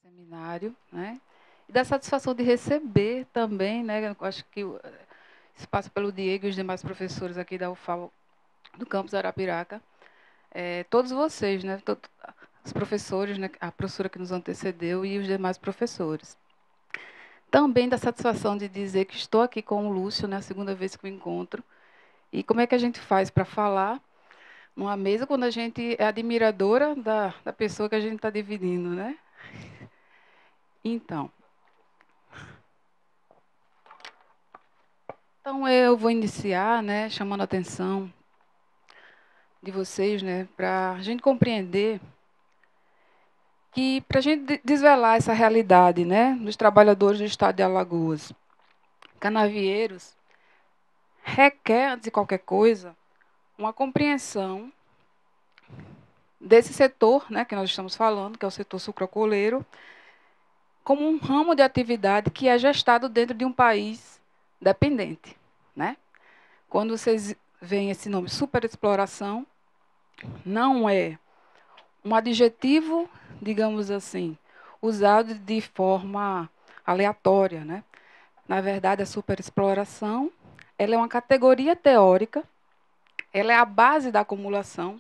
seminário, né? E da satisfação de receber também, né? Eu acho que isso passa pelo Diego e os demais professores aqui da UFAL, do campus Arapiraca, todos vocês, né? Os professores, né? A professora que nos antecedeu e os demais professores. Também da satisfação de dizer que estou aqui com o Lúcio, né? A segunda vez que o encontro. E como é que a gente faz para falar numa mesa quando a gente é admiradora da pessoa que a gente está dividindo, né? Então, eu vou iniciar, né, chamando a atenção de vocês, né, para a gente compreender que, para a gente desvelar essa realidade, né, dos trabalhadores do estado de Alagoas, canavieiros, requer, antes de qualquer coisa, uma compreensão desse setor, né, que nós estamos falando, que é o setor sucroalcooleiro, como um ramo de atividade que é gestado dentro de um país dependente, né? Quando vocês veem esse nome superexploração, não é um adjetivo, digamos assim, usado de forma aleatória, né? Na verdade, a superexploração, ela é uma categoria teórica, ela é a base da acumulação,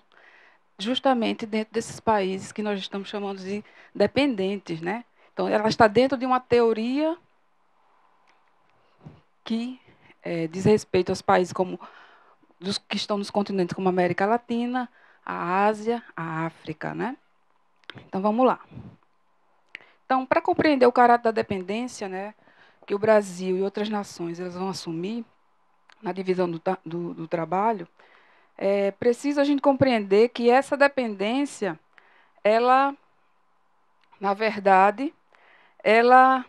justamente dentro desses países que nós estamos chamando de dependentes, né? Então, ela está dentro de uma teoria que diz respeito aos países como dos que estão nos continentes como a América Latina, a Ásia, a África, né? Então, vamos lá. Então, para compreender o caráter da dependência, né, que o Brasil e outras nações elas vão assumir na divisão do trabalho, é preciso a gente compreender que essa dependência, ela, na verdade, ela,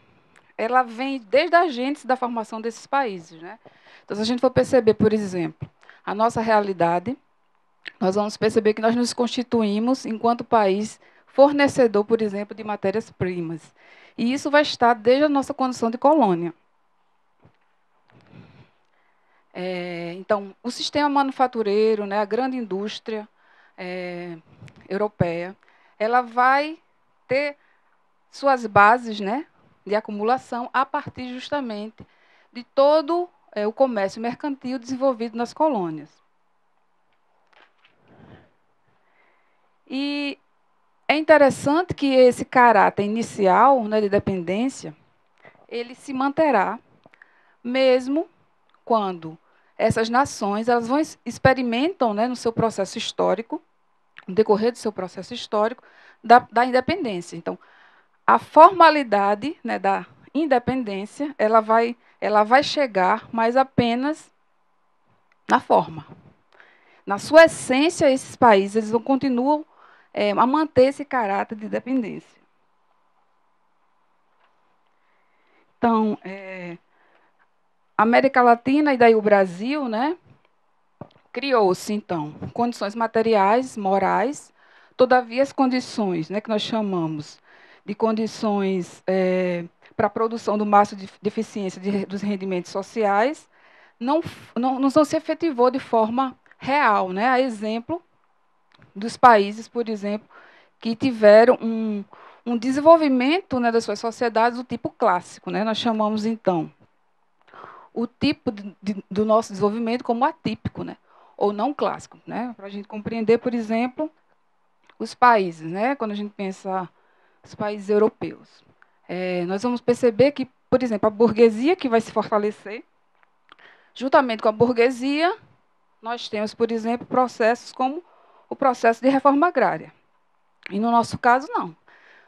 ela vem desde a gente da formação desses países, né? Então, se a gente for perceber, por exemplo, a nossa realidade, nós vamos perceber que nós nos constituímos enquanto país fornecedor, por exemplo, de matérias-primas. E isso vai estar desde a nossa condição de colônia. Então, o sistema manufatureiro, né, a grande indústria europeia, ela vai ter suas bases, né, de acumulação a partir justamente de todo o comércio mercantil desenvolvido nas colônias. E é interessante que esse caráter inicial, né, de dependência, ele se manterá mesmo quando essas nações elas vão experimentam, né, no seu processo histórico, no decorrer do seu processo histórico, da independência. Então, a formalidade, né, da independência, ela vai chegar, mas apenas na forma. Na sua essência, esses países eles continuam a manter esse caráter de dependência. Então, a América Latina e daí o Brasil, né, criou-se, então, condições materiais, morais, todavia as condições, né, que nós chamamos de condições para a produção do máximo de eficiência dos rendimentos sociais, não se efetivou de forma real, né? A exemplo dos países, por exemplo, que tiveram um desenvolvimento, né, das suas sociedades do tipo clássico, né? Nós chamamos, então, o tipo do nosso desenvolvimento como atípico, né? Ou não clássico, né? Para a gente compreender, por exemplo, os países, né? Quando a gente pensa os países europeus, nós vamos perceber que, por exemplo, a burguesia que vai se fortalecer, juntamente com a burguesia, nós temos, por exemplo, processos como o processo de reforma agrária. E no nosso caso, não.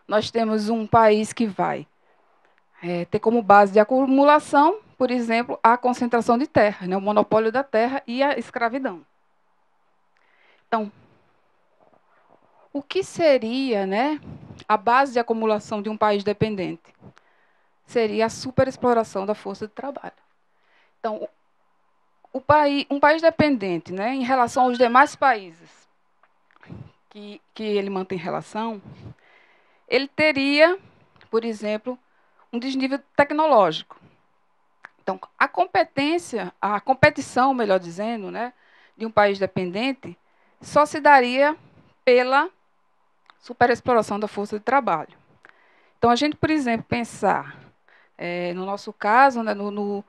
Nós temos um país que vai ter como base de acumulação, por exemplo, a concentração de terra, né, o monopólio da terra e a escravidão. Então, o que seria, né, a base de acumulação de um país dependente? Seria a superexploração da força de trabalho. Então, um país dependente, né, em relação aos demais países que ele mantém relação, ele teria, por exemplo, um desnível tecnológico. Então, a competição, melhor dizendo, né, de um país dependente, só se daria pela superexploração da força de trabalho. Então, a gente, por exemplo, pensar, no nosso caso, né, no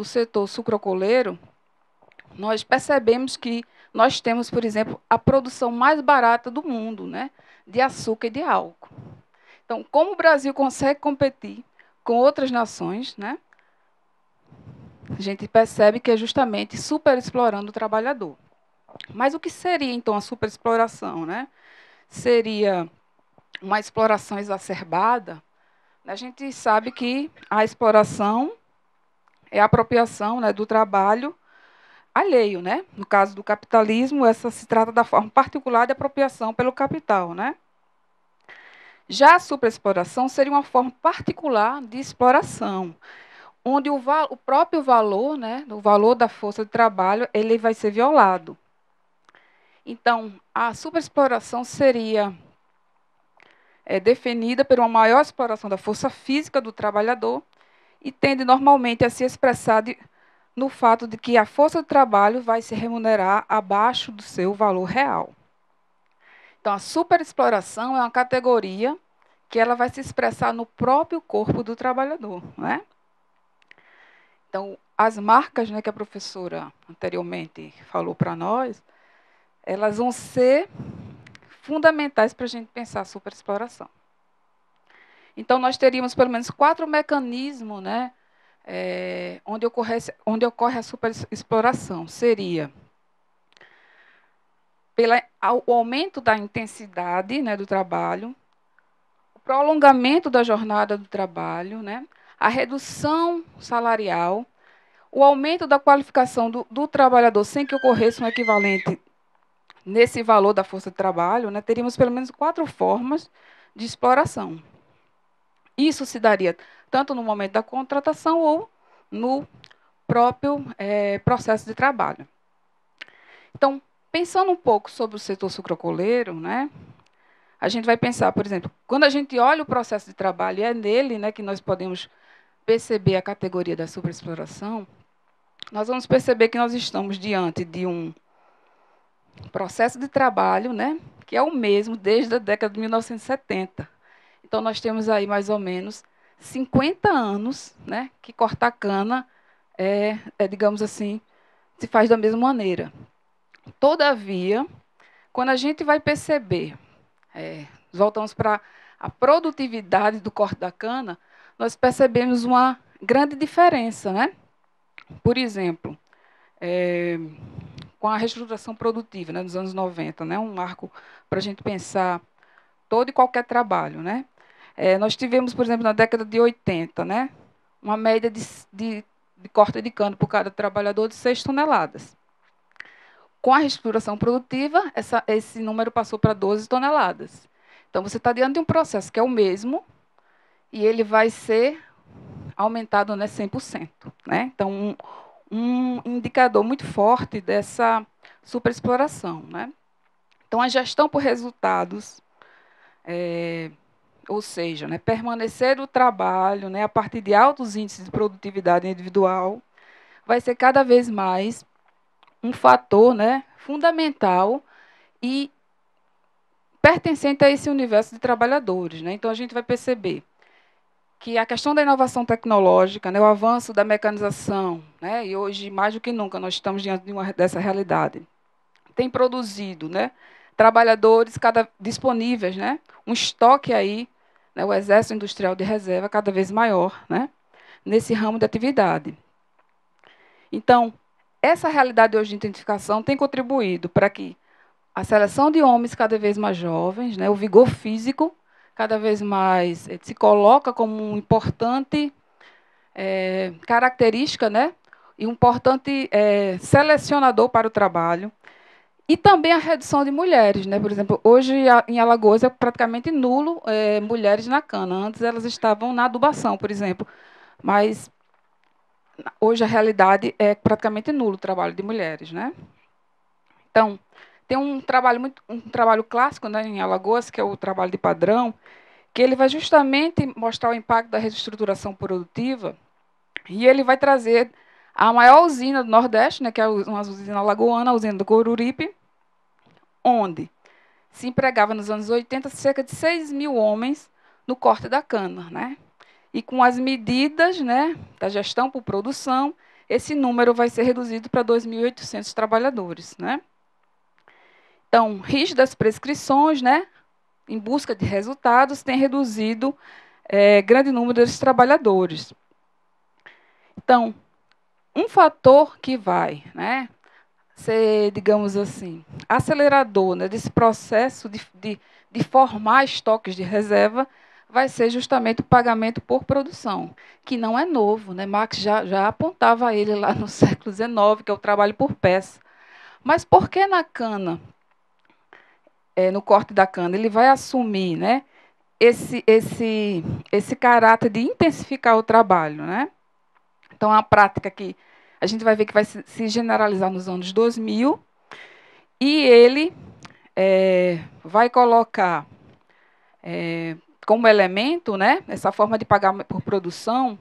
setor sucrocoleiro, nós percebemos que nós temos, por exemplo, a produção mais barata do mundo, né, de açúcar e de álcool. Então, como o Brasil consegue competir com outras nações, né, a gente percebe que é justamente superexplorando o trabalhador. Mas o que seria, então, a superexploração, né? Seria uma exploração exacerbada. A gente sabe que a exploração é a apropriação, né, do trabalho alheio, né? No caso do capitalismo, essa se trata da forma particular de apropriação pelo capital, né? Já a superexploração seria uma forma particular de exploração, onde o próprio valor, né, o valor da força de trabalho, ele vai ser violado. Então, a superexploração seria definida por uma maior exploração da força física do trabalhador e tende normalmente a se expressar no fato de que a força de trabalho vai se remunerar abaixo do seu valor real. Então, a superexploração é uma categoria que ela vai se expressar no próprio corpo do trabalhador, né? Então, as marcas, né, que a professora anteriormente falou para nós, elas vão ser fundamentais para a gente pensar a superexploração. Então, nós teríamos pelo menos 4 mecanismos, né, onde ocorre a superexploração. Seria o aumento da intensidade, né, do trabalho, o prolongamento da jornada do trabalho, né, a redução salarial, o aumento da qualificação do trabalhador sem que ocorresse um equivalente nesse valor da força de trabalho, né, teríamos pelo menos 4 formas de exploração. Isso se daria tanto no momento da contratação ou no próprio processo de trabalho. Então, pensando um pouco sobre o setor sucrocoleiro, né, a gente vai pensar, por exemplo, quando a gente olha o processo de trabalho, e é nele, né, que nós podemos perceber a categoria da superexploração, nós vamos perceber que nós estamos diante de um processo de trabalho, né, que é o mesmo desde a década de 1970. Então, nós temos aí mais ou menos 50 anos, né, que cortar cana digamos assim, se faz da mesma maneira. Todavia, quando a gente vai perceber, voltamos para a produtividade do corte da cana, nós percebemos uma grande diferença, né? Por exemplo, com a reestruturação produtiva, né, nos anos 90, né, um marco para a gente pensar todo e qualquer trabalho, né? Nós tivemos, por exemplo, na década de 80, né, uma média de corte de cana por cada trabalhador de 6 toneladas. Com a reestruturação produtiva, esse número passou para 12 toneladas. Então, você está diante de um processo que é o mesmo e ele vai ser aumentado, né, 100%. Né? Então, um indicador muito forte dessa superexploração. Né? Então, a gestão por resultados, ou seja, né, permanecer o trabalho, né, a partir de altos índices de produtividade individual, vai ser cada vez mais um fator, né, fundamental e pertencente a esse universo de trabalhadores. Né? Então, a gente vai perceber que a questão da inovação tecnológica, né, o avanço da mecanização, né, e hoje, mais do que nunca, nós estamos diante dessa realidade, tem produzido, né, trabalhadores disponíveis, né, um estoque aí, né, o exército industrial de reserva cada vez maior, né, nesse ramo de atividade. Então, essa realidade hoje de identificação tem contribuído para que a seleção de homens cada vez mais jovens, né, o vigor físico cada vez mais se coloca como um importante característica, né, e um importante selecionador para o trabalho. E também a redução de mulheres. Né? Por exemplo, hoje em Alagoas é praticamente nulo mulheres na cana. Antes elas estavam na adubação, por exemplo. Mas hoje a realidade é praticamente nulo o trabalho de mulheres. Né? Então, tem um trabalho clássico, né, em Alagoas, que é o trabalho de padrão, que ele vai justamente mostrar o impacto da reestruturação produtiva e ele vai trazer a maior usina do Nordeste, né, que é uma usina alagoana, a usina do Coruripe, onde se empregava nos anos 80 cerca de 6 mil homens no corte da cana, né? E com as medidas, né, da gestão por produção, esse número vai ser reduzido para 2.800 trabalhadores, né? Então, rígidas prescrições, né, em busca de resultados, tem reduzido grande número desses trabalhadores. Então, um fator que vai, né, ser, digamos assim, acelerador, né, desse processo de formar estoques de reserva vai ser justamente o pagamento por produção, que não é novo, né? Marx já apontava ele lá no século XIX, que é o trabalho por peça. Mas por que na cana, no corte da cana, ele vai assumir, né, esse caráter de intensificar o trabalho, né? Então, é uma prática que a gente vai ver que vai se generalizar nos anos 2000, e ele vai colocar como elemento, né, essa forma de pagar por produção,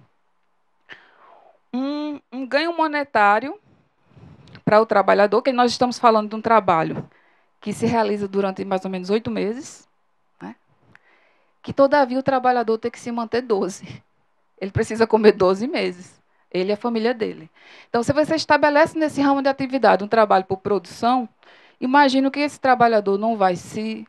um ganho monetário para o trabalhador, que nós estamos falando de um trabalho que se realiza durante mais ou menos 8 meses, né, que, todavia, o trabalhador tem que se manter 12. Ele precisa comer 12 meses, ele e a família dele. Então, se você estabelece nesse ramo de atividade um trabalho por produção, imagino que esse trabalhador não vai se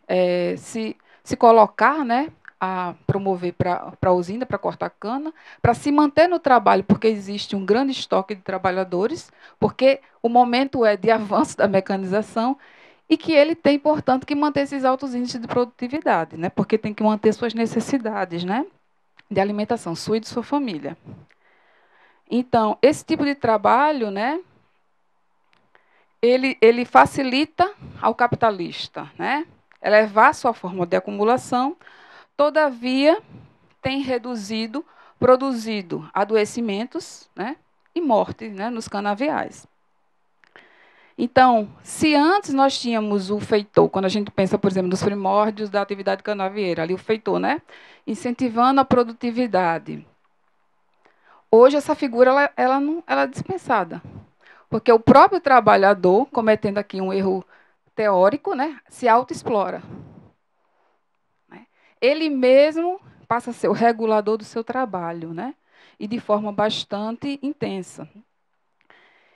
colocar, né, a promover para a usina, para cortar cana, para se manter no trabalho, porque existe um grande estoque de trabalhadores, porque o momento é de avanço da mecanização, e que ele tem, portanto, que manter esses altos índices de produtividade, né, porque tem que manter suas necessidades, né, de alimentação, sua e de sua família. Então, esse tipo de trabalho, né, ele facilita ao capitalista, né, elevar sua forma de acumulação, todavia tem produzido adoecimentos, né, e morte, né, nos canaviais. Então, se antes nós tínhamos o feitor, quando a gente pensa, por exemplo, nos primórdios da atividade canavieira, ali o feitor, né, incentivando a produtividade. Hoje, essa figura ela é dispensada, porque o próprio trabalhador, cometendo aqui um erro teórico, né, se autoexplora, né? Ele mesmo passa a ser o regulador do seu trabalho, né, e de forma bastante intensa.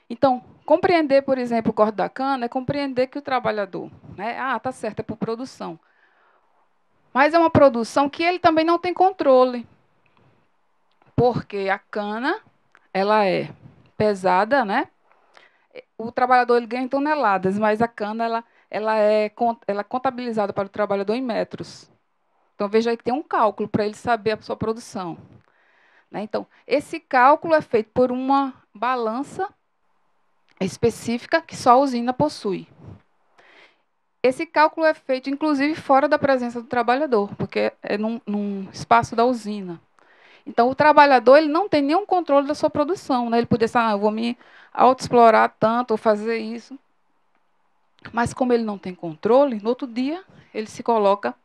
Então, compreender, por exemplo, o corte da cana é compreender que o trabalhador, né, tá certo, é por produção, mas é uma produção que ele também não tem controle, porque a cana ela é pesada, né? O trabalhador ele ganha em toneladas, mas a cana ela é contabilizada para o trabalhador em metros. Então, veja aí que tem um cálculo para ele saber a sua produção, né? Então, esse cálculo é feito por uma balança específica que só a usina possui. Esse cálculo é feito, inclusive, fora da presença do trabalhador, porque é num espaço da usina. Então, o trabalhador ele não tem nenhum controle da sua produção, né? Ele poderia dizer, eu vou me autoexplorar tanto, ou fazer isso. Mas, como ele não tem controle, no outro dia ele se coloca,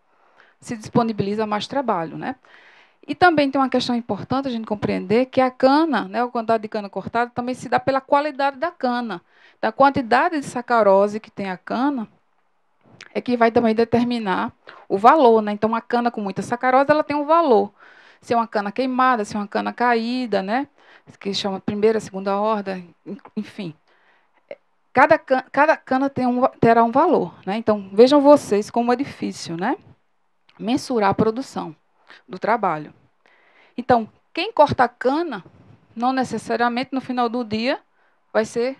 se disponibiliza a mais trabalho, né? E também tem uma questão importante a gente compreender que a cana, né, a quantidade de cana cortada, também se dá pela qualidade da cana. Da quantidade de sacarose que tem a cana é que vai também determinar o valor, né? Então, uma cana com muita sacarose, ela tem um valor. Se é uma cana queimada, se é uma cana caída, né? Que chama primeira, segunda ordem, enfim. Cada cana terá um valor, né? Então, vejam vocês como é difícil, né, mensurar a produção do trabalho. Então, quem corta a cana, não necessariamente no final do dia vai ser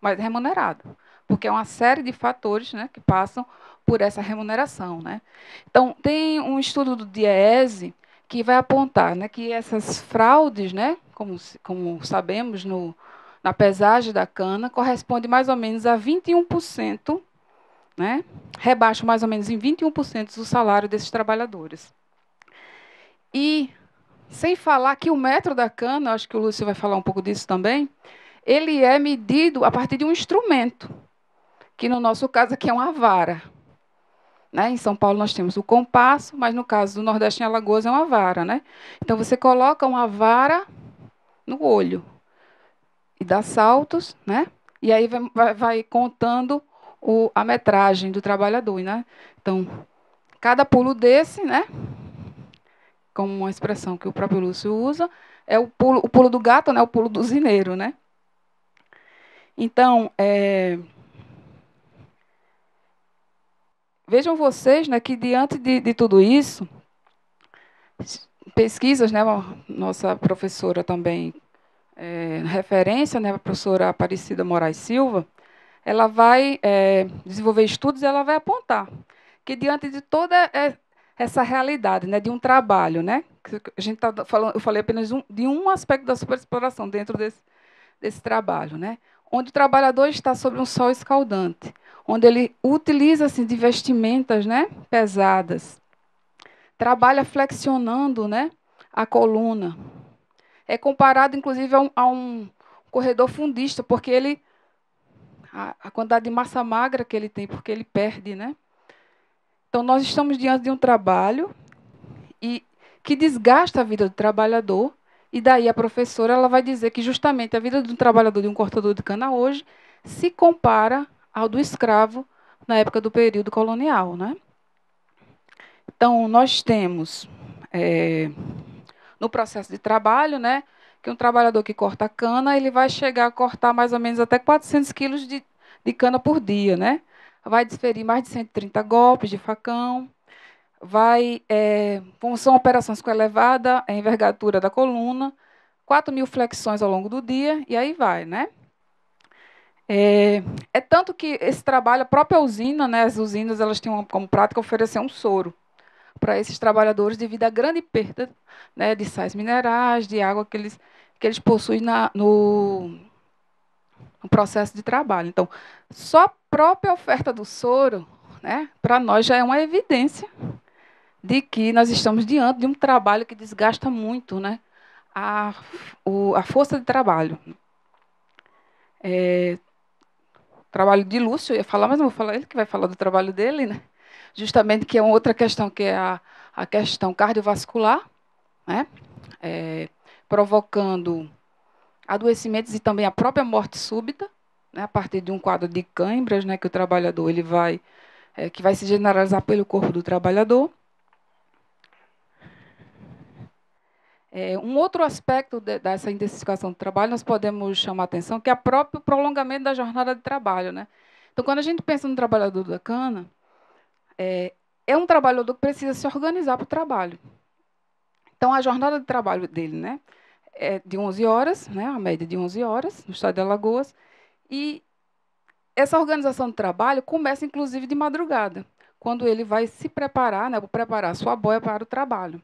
mais remunerado, porque é uma série de fatores, né, que passam por essa remuneração, né? Então, tem um estudo do DIEESE que vai apontar, né, que essas fraudes, né, como sabemos, na pesagem da cana, corresponde mais ou menos a 21%, né, rebaixa mais ou menos em 21% do salário desses trabalhadores. E, sem falar que o metro da cana, acho que o Lúcio vai falar um pouco disso também, ele é medido a partir de um instrumento, que no nosso caso aqui é uma vara. Né? Em São Paulo nós temos o compasso, mas no caso do Nordeste em Alagoas é uma vara. Né? Então você coloca uma vara no olho e dá saltos, né? E aí vai contando a metragem do trabalhador. Né? Então, cada pulo desse, né, como uma expressão que o próprio Lúcio usa, é o pulo do gato, né, o pulo do usineiro, né? Então, vejam vocês, né, que diante de tudo isso, pesquisas, né, a nossa professora também, referência, né, a professora Aparecida Moraes Silva, ela vai desenvolver estudos e ela vai apontar que diante de toda essa realidade, né, de um trabalho, né, que a gente tá falando, eu falei apenas de um aspecto da superexploração dentro desse trabalho, né, onde o trabalhador está sob um sol escaldante, onde ele utiliza assim, de vestimentas, né, pesadas, trabalha flexionando, né, a coluna. É comparado, inclusive, a um corredor fundista, porque a quantidade de massa magra que ele tem, porque ele perde, né? Então, nós estamos diante de um trabalho que desgasta a vida do trabalhador, e daí a professora ela vai dizer que justamente a vida de um trabalhador, de um cortador de cana hoje, se compara ao do escravo na época do período colonial, né? Então, nós temos, no processo de trabalho, né, que um trabalhador que corta cana, ele vai chegar a cortar mais ou menos até 400 quilos de cana por dia, né? Vai desferir mais de 130 golpes de facão, são operações com elevada envergadura da coluna, 4.000 flexões ao longo do dia, e aí vai, né? É tanto que esse trabalho, a própria usina, né, as usinas, elas têm como prática oferecer um soro para esses trabalhadores devido à grande perda, né, de sais minerais, de água que eles possuem no processo de trabalho. Então, só a própria oferta do soro, né, para nós já é uma evidência de que nós estamos diante de um trabalho que desgasta muito, né, a força de trabalho. Trabalho de Lúcio, eu ia falar, mas não vou falar, ele que vai falar do trabalho dele, né? Justamente que é uma outra questão, que é a questão cardiovascular, né? Provocando adoecimentos e também a própria morte súbita, né? A partir de um quadro de cãibras, né? Que o trabalhador que vai se generalizar pelo corpo do trabalhador. Um outro aspecto dessa intensificação do trabalho, nós podemos chamar a atenção, que é o próprio prolongamento da jornada de trabalho, né? Então, quando a gente pensa no trabalhador da cana, é um trabalhador que precisa se organizar para o trabalho. Então, a jornada de trabalho dele, né, é de 11 horas, né, a média de 11 horas, no estado de Alagoas, e essa organização de trabalho começa, inclusive, de madrugada, quando ele vai se preparar, né, preparar a sua boia para o trabalho.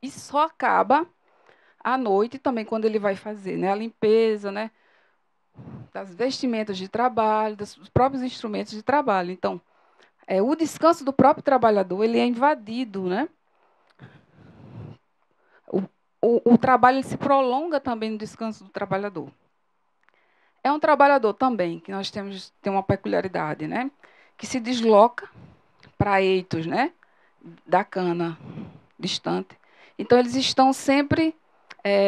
E só acaba à noite também, quando ele vai fazer, né, a limpeza, né, das vestimentas de trabalho, dos próprios instrumentos de trabalho. Então, o descanso do próprio trabalhador ele é invadido, né? O trabalho ele se prolonga também no descanso do trabalhador. É um trabalhador também que nós tem uma peculiaridade, né? Que se desloca para eitos, né? Da cana distante. Então, eles estão sempre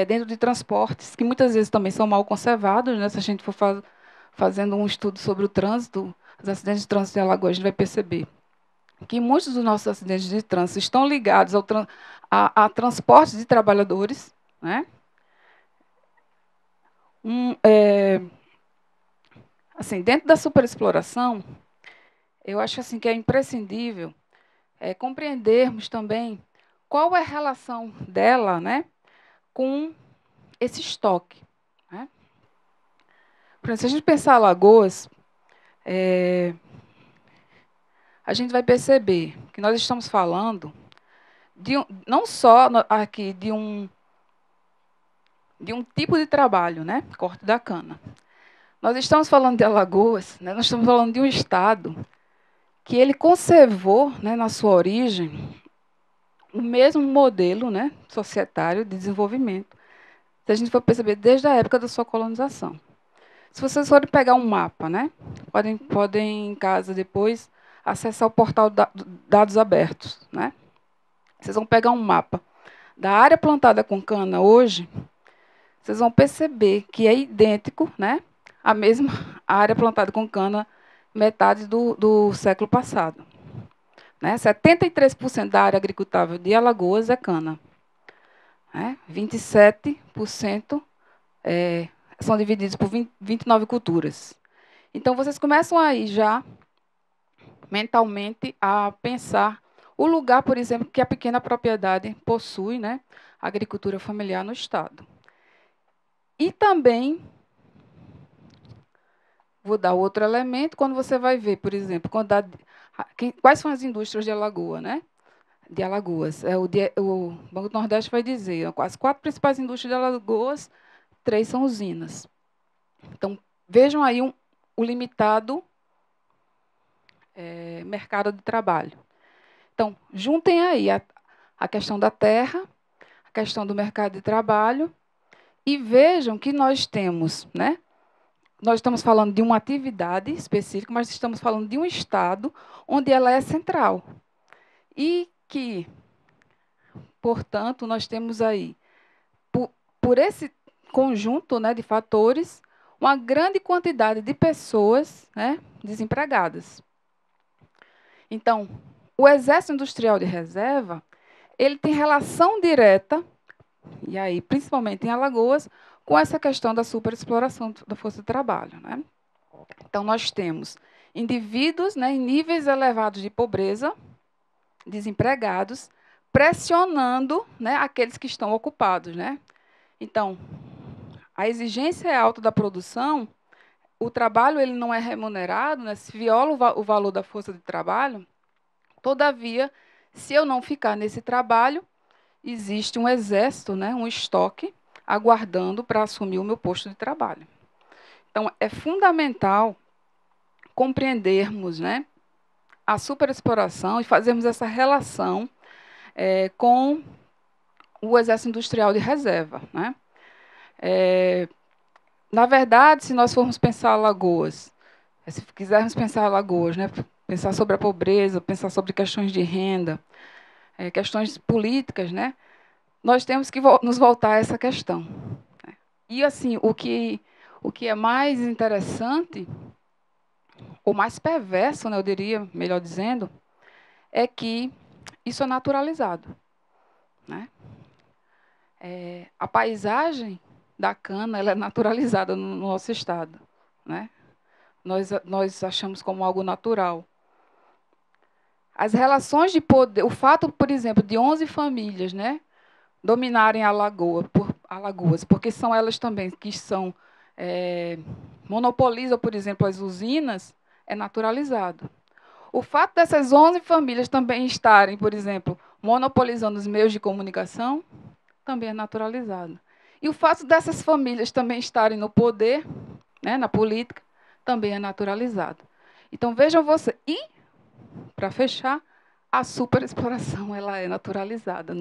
dentro de transportes, que muitas vezes também são mal conservados, né? Se a gente for fazendo um estudo sobre o trânsito, os acidentes de trânsito em Alagoas, a gente vai perceber que muitos dos nossos acidentes de trânsito estão ligados a transportes de trabalhadores, né? Assim, dentro da superexploração, eu acho assim que é imprescindível compreendermos também qual é a relação dela, né, com esse estoque, né? Por exemplo, se a gente pensar Alagoas, a gente vai perceber que nós estamos falando não só aqui de um tipo de trabalho, né, corte da cana. Nós estamos falando de Alagoas, né, nós estamos falando de um estado que ele conservou, né, na sua origem, o mesmo modelo, né, societário de desenvolvimento. Se a gente for perceber desde a época da sua colonização. Se vocês forem pegar um mapa, né, podem em casa depois acessar o portal Dados Abertos, né? Vocês vão pegar um mapa da área plantada com cana hoje, vocês vão perceber que é idêntico, né, à mesma área plantada com cana metade do século passado. Né? 73% da área agricultável de Alagoas é cana. né? 27% são divididos por 29 culturas. Então, vocês começam aí já, mentalmente, a pensar o lugar, por exemplo, que a pequena propriedade possui, né? A agricultura familiar no Estado. E também, vou dar outro elemento, quando você vai ver, por exemplo, quais são as indústrias de Alagoas, né? De Alagoas. O Banco do Nordeste vai dizer, as 4 principais indústrias de Alagoas, 3 são usinas. Então, vejam aí o limitado mercado de trabalho. Então, juntem aí a questão da terra, a questão do mercado de trabalho, e vejam que nós temos, né? Nós estamos falando de uma atividade específica, mas estamos falando de um Estado onde ela é central. E que, portanto, nós temos aí, por esse conjunto, né, de fatores, uma grande quantidade de pessoas, né, desempregadas. Então, o Exército Industrial de Reserva, ele tem relação direta, e aí principalmente em Alagoas, com essa questão da superexploração da força de trabalho, né? Então, nós temos indivíduos, né, em níveis elevados de pobreza, desempregados, pressionando, né, aqueles que estão ocupados, né? Então, a exigência é alta da produção, o trabalho ele não é remunerado, né, se viola o valor da força de trabalho. Todavia, se eu não ficar nesse trabalho, existe um exército, né, um estoque, aguardando para assumir o meu posto de trabalho. Então, é fundamental compreendermos, né, a superexploração e fazermos essa relação com o Exército Industrial de Reserva, né? Na verdade, se nós formos pensar Alagoas, se quisermos pensar Alagoas, né, pensar sobre a pobreza, pensar sobre questões de renda, questões políticas, né, nós temos que nos voltar a essa questão. E, assim, o que é mais interessante, ou mais perverso, né, eu diria, melhor dizendo, é que isso é naturalizado, né? A paisagem da cana ela é naturalizada no nosso estado, né? Nós achamos como algo natural. As relações de poder, o fato, por exemplo, de 11 famílias, né, dominarem Alagoas, porque são elas também que são monopolizam, por exemplo, as usinas, é naturalizado. O fato dessas 11 famílias também estarem, por exemplo, monopolizando os meios de comunicação, também é naturalizado. E o fato dessas famílias também estarem no poder, né, na política, também é naturalizado. Então, vejam você. E, para fechar, a superexploração ela é naturalizada.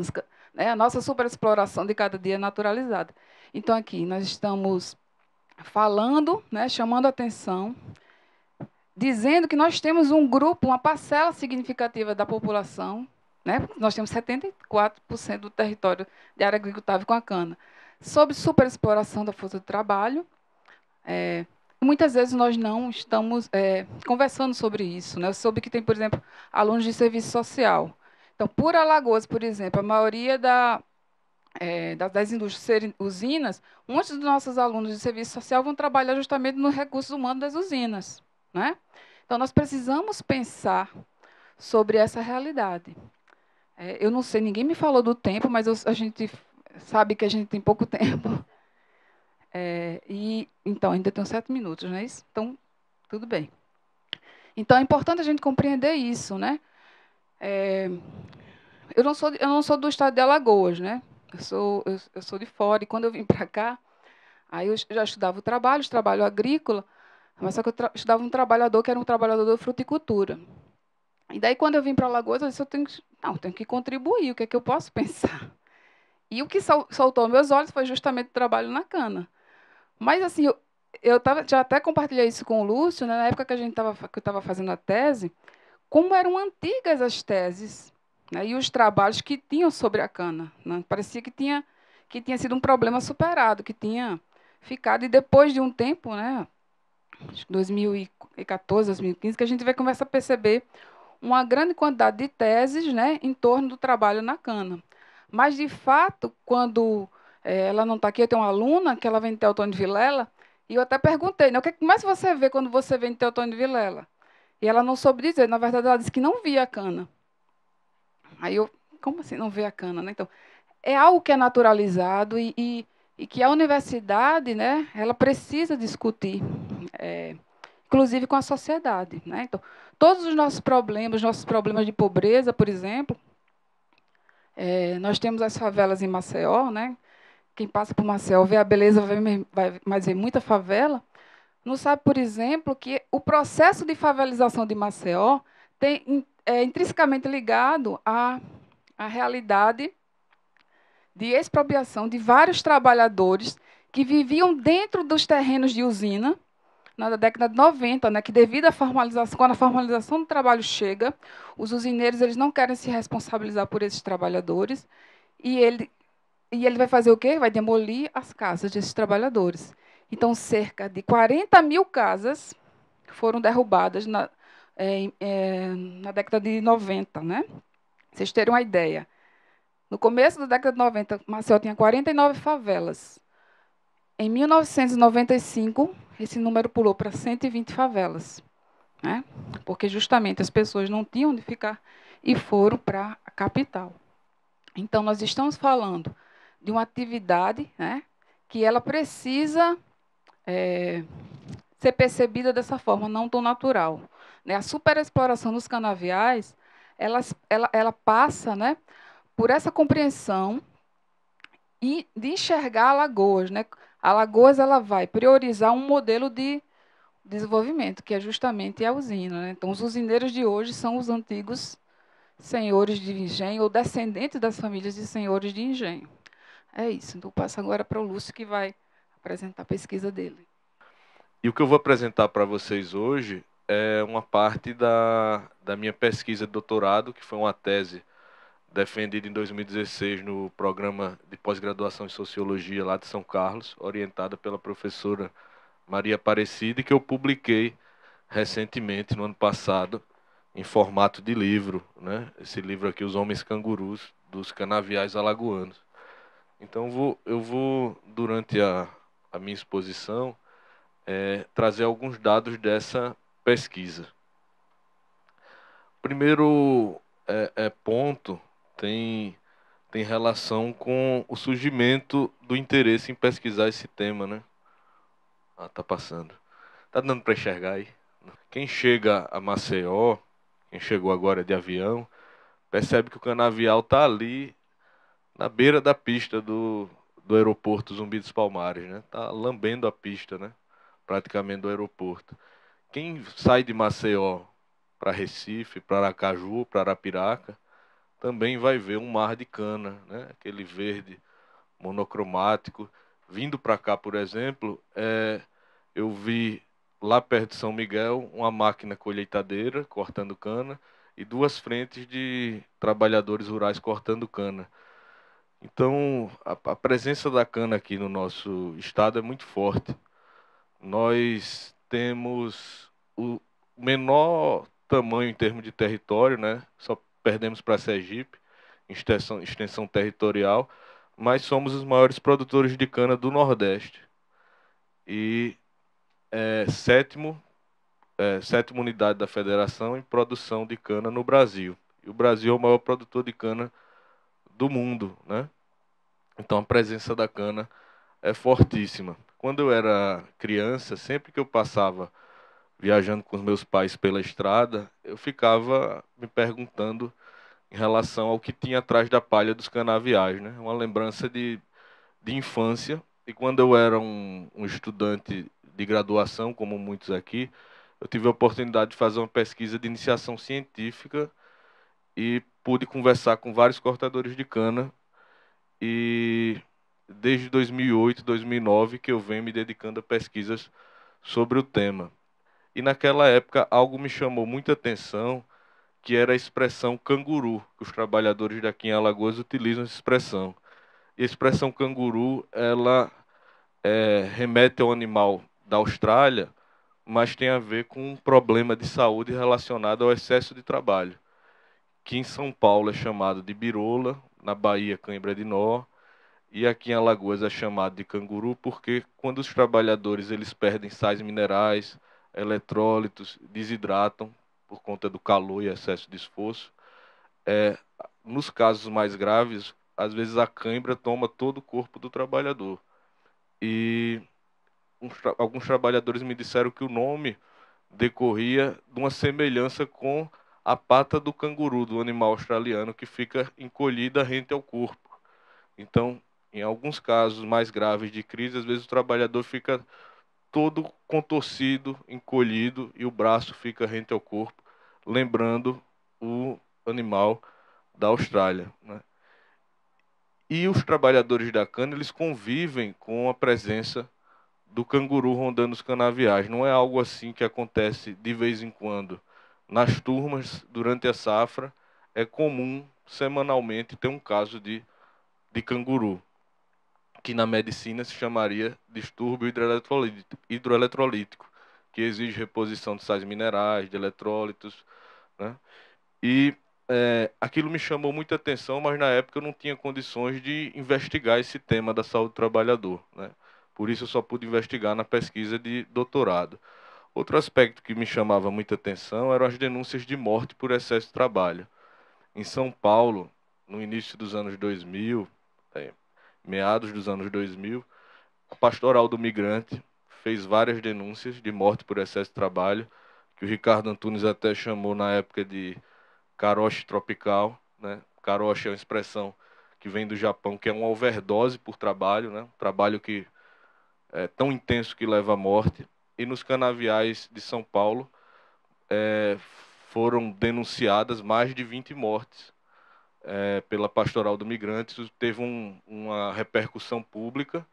A nossa superexploração de cada dia é naturalizada. Então, aqui, nós estamos falando, né, chamando a atenção, dizendo que nós temos um grupo, uma parcela significativa da população, né, nós temos 74% do território de área agricultável com a cana, sob superexploração da força de trabalho. Muitas vezes nós não estamos conversando sobre isso, né? Eu soube que tem, por exemplo, alunos de serviço social. Então, por Alagoas, por exemplo, a maioria das indústrias serem usinas, muitos dos nossos alunos de serviço social vão trabalhar justamente nos recursos humanos das usinas, né? Então, nós precisamos pensar sobre essa realidade. Eu não sei, ninguém me falou do tempo, mas a gente sabe que a gente tem pouco tempo. Então, ainda tenho 7 minutos, não é isso? Então, tudo bem. Então, é importante a gente compreender isso, né? Eu não sou do estado de Alagoas, né? Eu sou de fora, e quando eu vim para cá, aí eu já estudava o trabalho agrícola, mas só que eu estudava um trabalhador que era um trabalhador da fruticultura. E daí, quando eu vim para Alagoas, eu disse, eu tenho que contribuir, o que é que eu posso pensar? E o que soltou meus olhos foi justamente o trabalho na cana. Mas, assim, já até compartilhei isso com o Lúcio, né, na época que eu estava fazendo a tese, como eram antigas as teses, né, e os trabalhos que tinham sobre a cana, né? Parecia que tinha sido um problema superado, que tinha ficado, e depois de um tempo, né, 2014, 2015, que a gente vai começar a perceber uma grande quantidade de teses, né, em torno do trabalho na cana. Mas, de fato, quando ela não está aqui, eu tenho uma aluna que ela vem de Teotônio de Vilela, e eu até perguntei, né, o que mais você vê quando você vem de Teotônio de Vilela? E ela não soube dizer, na verdade, ela disse que não via a cana. Aí eu, como assim não vê a cana, né? Então, é algo que é naturalizado e que a universidade, né, ela precisa discutir, inclusive com a sociedade, né? Então, todos os nossos problemas de pobreza, por exemplo, nós temos as favelas em Maceió, né? Quem passa por Maceió vê a beleza, vai mais ver muita favela. Não sabe, por exemplo, que o processo de favelização de Maceió é intrinsecamente ligado à realidade de expropriação de vários trabalhadores que viviam dentro dos terrenos de usina na década de 90, né, que devido à formalização, quando a formalização do trabalho chega, os usineiros eles não querem se responsabilizar por esses trabalhadores e ele vai fazer o quê? Vai demolir as casas desses trabalhadores. Então, cerca de 40 mil casas foram derrubadas na década de 90. Né? Vocês terem uma ideia. No começo da década de 90, Maceió tinha 49 favelas. Em 1995, esse número pulou para 120 favelas. Né? Porque justamente as pessoas não tinham onde ficar e foram para a capital. Então, nós estamos falando de uma atividade, né, que ela precisa ser percebida dessa forma, não tão natural. Né? A superexploração dos canaviais, ela passa, né, por essa compreensão e de enxergar Alagoas. Né? Alagoas ela vai priorizar um modelo de desenvolvimento, que é justamente a usina. Né? Então, os usineiros de hoje são os antigos senhores de engenho ou descendentes das famílias de senhores de engenho. É isso. Então, passo agora para o Lúcio, que vai apresentar a pesquisa dele. E o que eu vou apresentar para vocês hoje é uma parte da minha pesquisa de doutorado, que foi uma tese defendida em 2016 no programa de pós-graduação em Sociologia lá de São Carlos, orientada pela professora Maria Aparecida, e que eu publiquei recentemente, no ano passado, em formato de livro, né? Esse livro aqui, Os Homens Cangurus, dos Canaviais Alagoanos. Então, eu vou durante a minha exposição, trazer alguns dados dessa pesquisa. O primeiro ponto tem relação com o surgimento do interesse em pesquisar esse tema, né? Ah, tá passando. Tá dando para enxergar aí? Quem chega a Maceió, quem chegou agora de avião, percebe que o canavial tá ali na beira da pista do aeroporto Zumbi dos Palmares, né? Tá lambendo a pista, né? Praticamente do aeroporto. Quem sai de Maceió para Recife, para Aracaju, para Arapiraca, também vai ver um mar de cana, né? Aquele verde monocromático. Vindo para cá, por exemplo, eu vi lá perto de São Miguel uma máquina colheitadeira cortando cana e duas frentes de trabalhadores rurais cortando cana. Então, a presença da cana aqui no nosso estado é muito forte. Nós temos o menor tamanho em termos de território, né? Só perdemos para Sergipe, extensão territorial, mas somos os maiores produtores de cana do Nordeste. E sétimo, sétima unidade da federação em produção de cana no Brasil. E o Brasil é o maior produtor de cana do mundo, né? Então a presença da cana é fortíssima. Quando eu era criança, sempre que eu passava viajando com os meus pais pela estrada, eu ficava me perguntando em relação ao que tinha atrás da palha dos canaviais, né? Uma lembrança de infância. E quando eu era um estudante de graduação, como muitos aqui, eu tive a oportunidade de fazer uma pesquisa de iniciação científica e pude conversar com vários cortadores de cana. E desde 2008, 2009 que eu venho me dedicando a pesquisas sobre o tema. E naquela época algo me chamou muita atenção, que era a expressão canguru, que os trabalhadores daqui em Alagoas utilizam essa expressão. E a expressão canguru, ela remete ao animal da Austrália, mas tem a ver com um problema de saúde relacionado ao excesso de trabalho, que em São Paulo é chamado de birola, na Bahia, cãibra de nó, e aqui em Alagoas é chamado de canguru, porque quando os trabalhadores eles perdem sais minerais, eletrólitos, desidratam por conta do calor e excesso de esforço, é, nos casos mais graves, às vezes a cãibra toma todo o corpo do trabalhador. E alguns trabalhadores me disseram que o nome decorria de uma semelhança com a pata do canguru, do animal australiano, que fica encolhida rente ao corpo. Então, em alguns casos mais graves de crise, às vezes o trabalhador fica todo contorcido, encolhido e o braço fica rente ao corpo, lembrando o animal da Austrália, né? E os trabalhadores da cana, eles convivem com a presença do canguru rondando os canaviais. Não é algo assim que acontece de vez em quando. Nas turmas, durante a safra, é comum semanalmente ter um caso de canguru, que na medicina se chamaria distúrbio hidroeletrolítico, que exige reposição de sais minerais, de eletrólitos, né? E aquilo me chamou muita atenção, mas na época eu não tinha condições de investigar esse tema da saúde do trabalhador, né? Por isso eu só pude investigar na pesquisa de doutorado. Outro aspecto que me chamava muita atenção eram as denúncias de morte por excesso de trabalho. Em São Paulo, no início dos anos 2000, eh, meados dos anos 2000, a Pastoral do Migrante fez várias denúncias de morte por excesso de trabalho, que o Ricardo Antunes até chamou na época de karoshi tropical, né? Karoshi é uma expressão que vem do Japão, que é uma overdose por trabalho, né? Um trabalho que é tão intenso que leva à morte. E nos canaviais de São Paulo foram denunciadas mais de 20 mortes pela Pastoral do Migrante. Isso teve uma repercussão pública.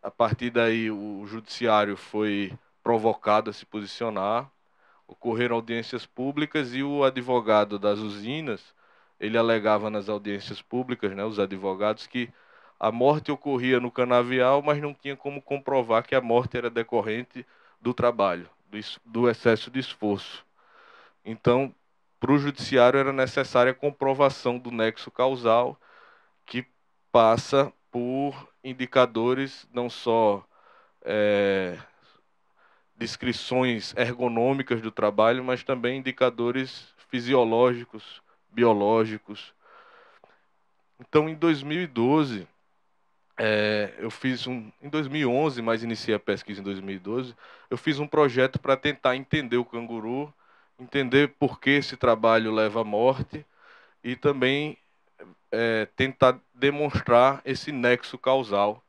A partir daí, o judiciário foi provocado a se posicionar. Ocorreram audiências públicas e o advogado das usinas, ele alegava nas audiências públicas, né, os advogados, que a morte ocorria no canavial, mas não tinha como comprovar que a morte era decorrente do trabalho, do excesso de esforço. Então, para o judiciário era necessária a comprovação do nexo causal, que passa por indicadores não só descrições ergonômicas do trabalho, mas também indicadores fisiológicos, biológicos. Então, em 2012, em 2011, mas iniciei a pesquisa em 2012, eu fiz um projeto para tentar entender o canguru, entender por que esse trabalho leva à morte e também tentar demonstrar esse nexo causal.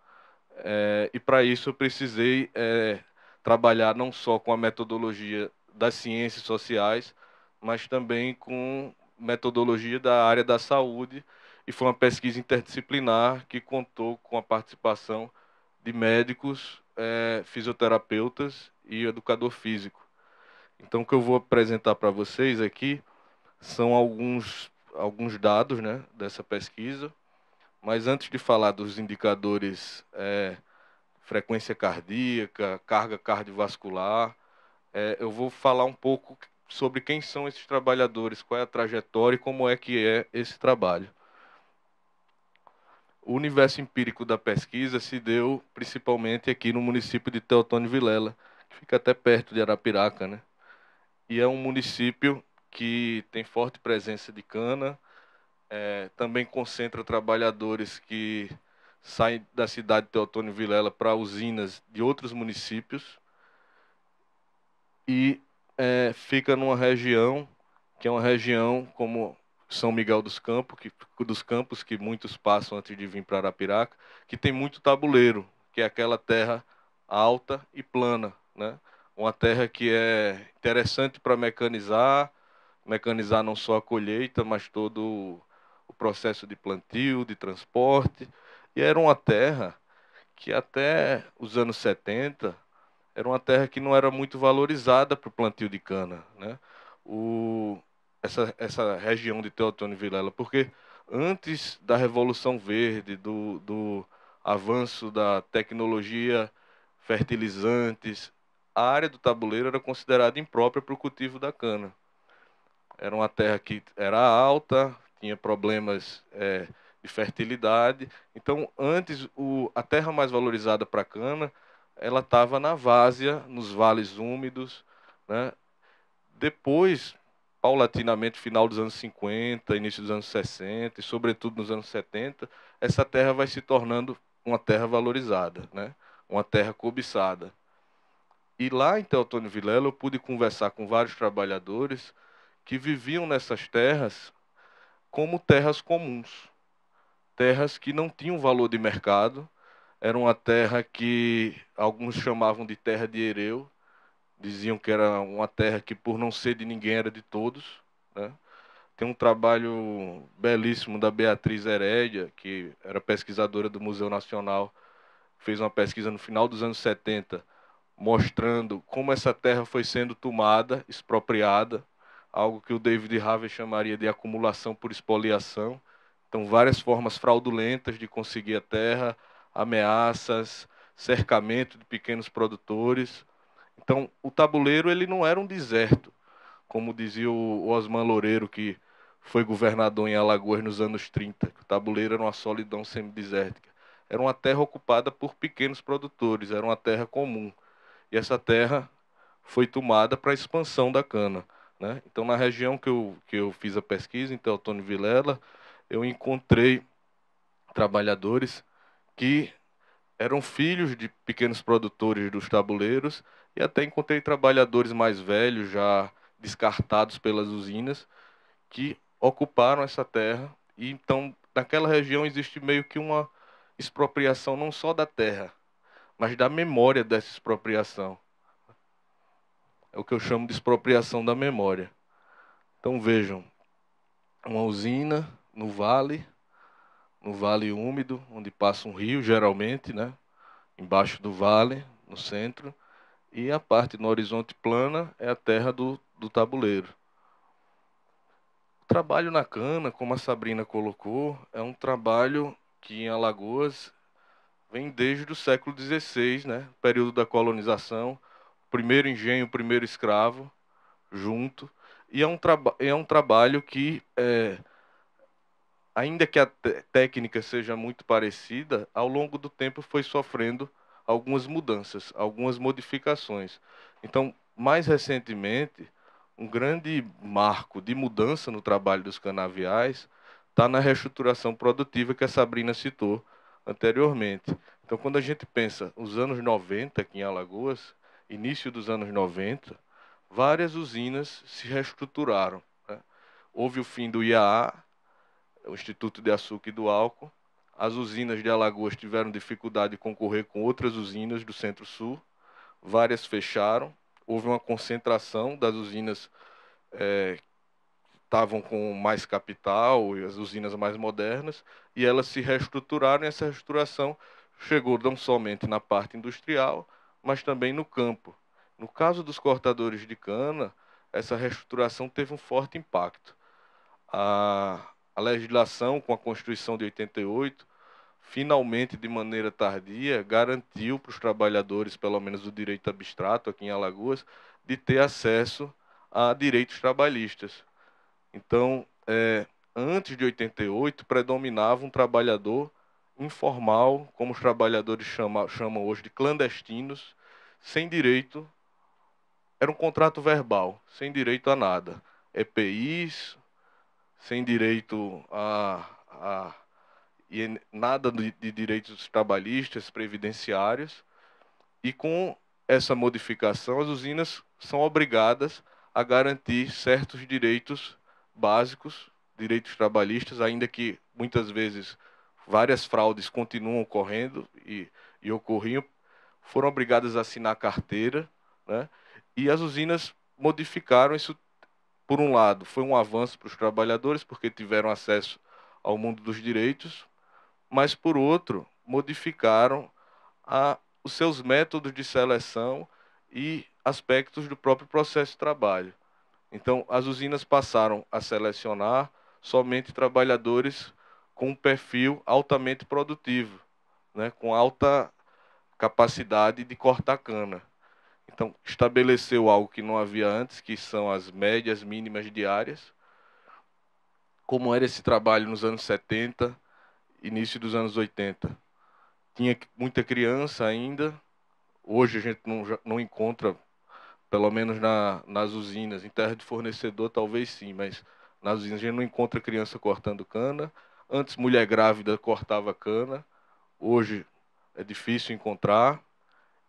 E para isso eu precisei trabalhar não só com a metodologia das ciências sociais, mas também com metodologia da área da saúde. E foi uma pesquisa interdisciplinar que contou com a participação de médicos, fisioterapeutas e educador físico. Então, o que eu vou apresentar para vocês aqui são alguns dados, né, dessa pesquisa. Mas antes de falar dos indicadores frequência cardíaca, carga cardiovascular, eu vou falar um pouco sobre quem são esses trabalhadores, qual é a trajetória e como é que é esse trabalho. O universo empírico da pesquisa se deu principalmente aqui no município de Teotônio Vilela, que fica até perto de Arapiraca, né? E é um município que tem forte presença de cana, também concentra trabalhadores que saem da cidade de Teotônio Vilela para usinas de outros municípios e fica numa região que é uma região como São Miguel dos Campos, que muitos passam antes de vir para Arapiraca, que tem muito tabuleiro, que é aquela terra alta e plana, né? Uma terra que é interessante para mecanizar não só a colheita, mas todo o processo de plantio, de transporte. E era uma terra que até os anos 70 era uma terra que não era muito valorizada para o plantio de cana, né? Essa região de Teotônio e Vilela, porque antes da Revolução Verde, do avanço da tecnologia, fertilizantes, a área do tabuleiro era considerada imprópria para o cultivo da cana. Era uma terra que era alta, tinha problemas de fertilidade. Então, antes, a terra mais valorizada para a cana, ela estava na várzea, nos vales úmidos, né? Depois, paulatinamente, final dos anos 50, início dos anos 60 e, sobretudo, nos anos 70, essa terra vai se tornando uma terra valorizada, né? Uma terra cobiçada. E lá em Teotônio Vilela eu pude conversar com vários trabalhadores que viviam nessas terras como terras comuns, terras que não tinham valor de mercado, era uma terra que alguns chamavam de terra de Hereu, diziam que era uma terra que por não ser de ninguém era de todos, né? Tem um trabalho belíssimo da Beatriz Herédia, que era pesquisadora do Museu Nacional, fez uma pesquisa no final dos anos 70, mostrando como essa terra foi sendo tomada, expropriada, algo que o David Harvey chamaria de acumulação por expoliação. Então, várias formas fraudulentas de conseguir a terra, ameaças, cercamento de pequenos produtores. Então, o tabuleiro ele não era um deserto, como dizia o Osman Loureiro, que foi governador em Alagoas nos anos 30, que o tabuleiro era uma solidão semidesértica. Era uma terra ocupada por pequenos produtores, era uma terra comum. E essa terra foi tomada para a expansão da cana, né? Então, na região que eu fiz a pesquisa, em Teotônio Vilela, eu encontrei trabalhadores que eram filhos de pequenos produtores dos tabuleiros e até encontrei trabalhadores mais velhos, já descartados pelas usinas, que ocuparam essa terra. E então, naquela região existe meio que uma expropriação não só da terra, mas da memória dessa expropriação. É o que eu chamo de expropriação da memória. Então vejam, uma usina no vale úmido, onde passa um rio, geralmente, né? Embaixo do vale, no centro, e a parte no horizonte plana é a terra do tabuleiro. O trabalho na cana, como a Sabrina colocou, é um trabalho que em Alagoas vem desde o século XVI, né? Período da colonização, o primeiro engenho, o primeiro escravo, junto. E é um trabalho que, ainda que a técnica seja muito parecida, ao longo do tempo foi sofrendo algumas mudanças, algumas modificações. Então, mais recentemente, um grande marco de mudança no trabalho dos canaviais está na reestruturação produtiva que a Sabrina citou anteriormente. Então, quando a gente pensa os anos 90 aqui em Alagoas, início dos anos 90, várias usinas se reestruturaram, né? Houve o fim do IAA, o Instituto de Açúcar e do Álcool. As usinas de Alagoas tiveram dificuldade de concorrer com outras usinas do Centro-Sul. Várias fecharam. Houve uma concentração das usinas estavam com mais capital e as usinas mais modernas, e elas se reestruturaram, e essa reestruturação chegou não somente na parte industrial, mas também no campo. No caso dos cortadores de cana, essa reestruturação teve um forte impacto. A legislação, com a Constituição de 88, finalmente, de maneira tardia, garantiu para os trabalhadores, pelo menos o direito abstrato aqui em Alagoas, de ter acesso a direitos trabalhistas. Então, antes de 88, predominava um trabalhador informal, como os trabalhadores chamam hoje de clandestinos, sem direito, era um contrato verbal, sem direito a nada. EPIs, sem direito a nada de direitos trabalhistas, previdenciários, e com essa modificação, as usinas são obrigadas a garantir certos direitos básicos, direitos trabalhistas, ainda que muitas vezes várias fraudes continuam ocorrendo e ocorriam, foram obrigadas a assinar carteira, né? E as usinas modificaram isso. Por um lado, foi um avanço para os trabalhadores, porque tiveram acesso ao mundo dos direitos, mas, por outro, modificaram os seus métodos de seleção e aspectos do próprio processo de trabalho. Então, as usinas passaram a selecionar somente trabalhadores com um perfil altamente produtivo, né, com alta capacidade de cortar cana. Então, estabeleceu algo que não havia antes, que são as médias mínimas diárias, como era esse trabalho nos anos 70, início dos anos 80. Tinha muita criança ainda. Hoje a gente não encontra, pelo menos nas usinas, em terra de fornecedor talvez sim, mas nas usinas a gente não encontra criança cortando cana. Antes, mulher grávida cortava cana. Hoje é difícil encontrar.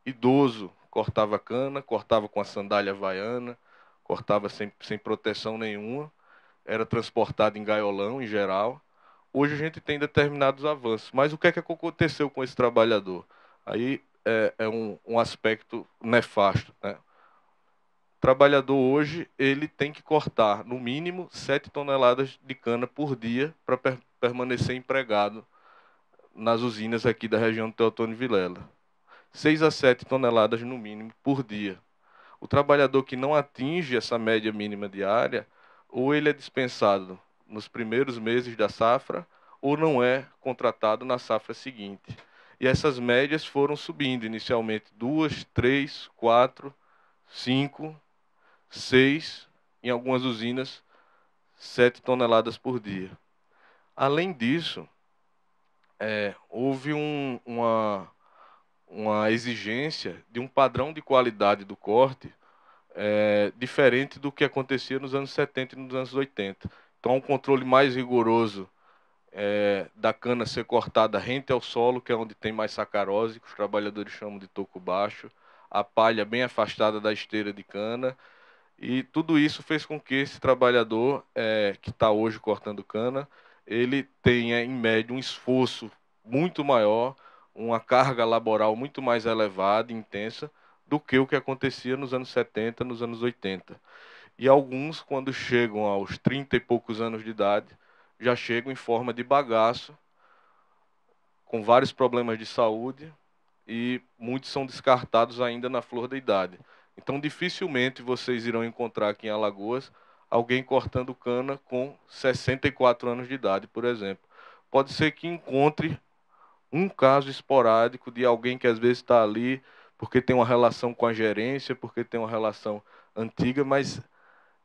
Idoso cortava cana, cortava com a sandália havaiana, cortava sem proteção nenhuma. Era transportado em gaiolão, em geral. Hoje a gente tem determinados avanços. Mas o que é que aconteceu com esse trabalhador? Aí é um aspecto nefasto, né? O trabalhador hoje ele tem que cortar, no mínimo, 7 toneladas de cana por dia para permanecer empregado nas usinas aqui da região do Teotônio Vilela. 6 a 7 toneladas, no mínimo, por dia. O trabalhador que não atinge essa média mínima diária, ou ele é dispensado nos primeiros meses da safra, ou não é contratado na safra seguinte. E essas médias foram subindo, inicialmente 2, 3, 4, 5, 6, em algumas usinas, 7 toneladas por dia. Além disso, houve uma exigência de um padrão de qualidade do corte diferente do que acontecia nos anos 70 e nos anos 80. Então, um controle mais rigoroso da cana ser cortada rente ao solo, que é onde tem mais sacarose, que os trabalhadores chamam de toco baixo, a palha bem afastada da esteira de cana, e tudo isso fez com que esse trabalhador que está hoje cortando cana, ele tenha, em média, um esforço muito maior, uma carga laboral muito mais elevada e intensa do que o que acontecia nos anos 70, nos anos 80. E alguns, quando chegam aos 30 e poucos anos de idade, já chegam em forma de bagaço, com vários problemas de saúde, e muitos são descartados ainda na flor da idade. Então, dificilmente vocês irão encontrar aqui em Alagoas alguém cortando cana com 64 anos de idade, por exemplo. Pode ser que encontre um caso esporádico de alguém que às vezes está ali porque tem uma relação com a gerência, porque tem uma relação antiga, mas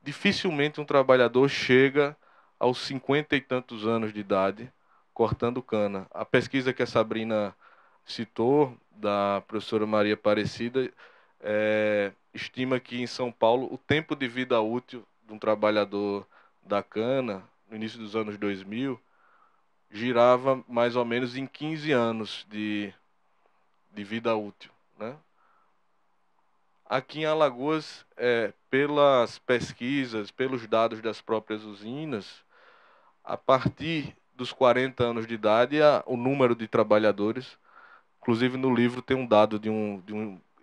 dificilmente um trabalhador chega aos 50 e tantos anos de idade cortando cana. A pesquisa que a Sabrina citou, da professora Maria Aparecida, estima que em São Paulo o tempo de vida útil de um trabalhador da cana, no início dos anos 2000, girava mais ou menos em 15 anos de vida útil, né? Aqui em Alagoas, pelas pesquisas, pelos dados das próprias usinas, a partir dos 40 anos de idade, o número de trabalhadores, inclusive no livro tem um dado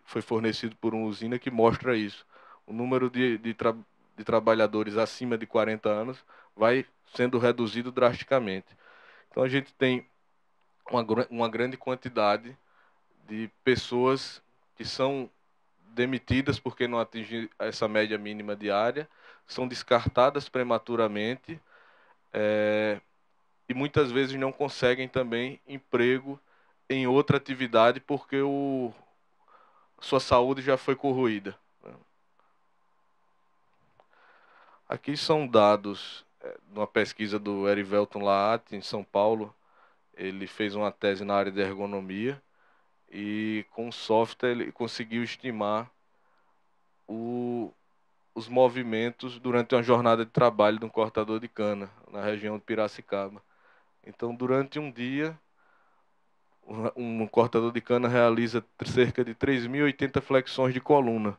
foi fornecido por uma usina que mostra isso. O número de trabalhadores acima de 40 anos vai sendo reduzido drasticamente. Então a gente tem uma grande quantidade de pessoas que são demitidas porque não atingem essa média mínima diária, são descartadas prematuramente, e muitas vezes não conseguem também emprego em outra atividade porque sua saúde já foi corroída. Aqui são dados de uma pesquisa do Erivelton Laat, em São Paulo. Ele fez uma tese na área de ergonomia e com software ele conseguiu estimar os movimentos durante uma jornada de trabalho de um cortador de cana na região de Piracicaba. Então, durante um dia, um cortador de cana realiza cerca de 3.080 flexões de coluna.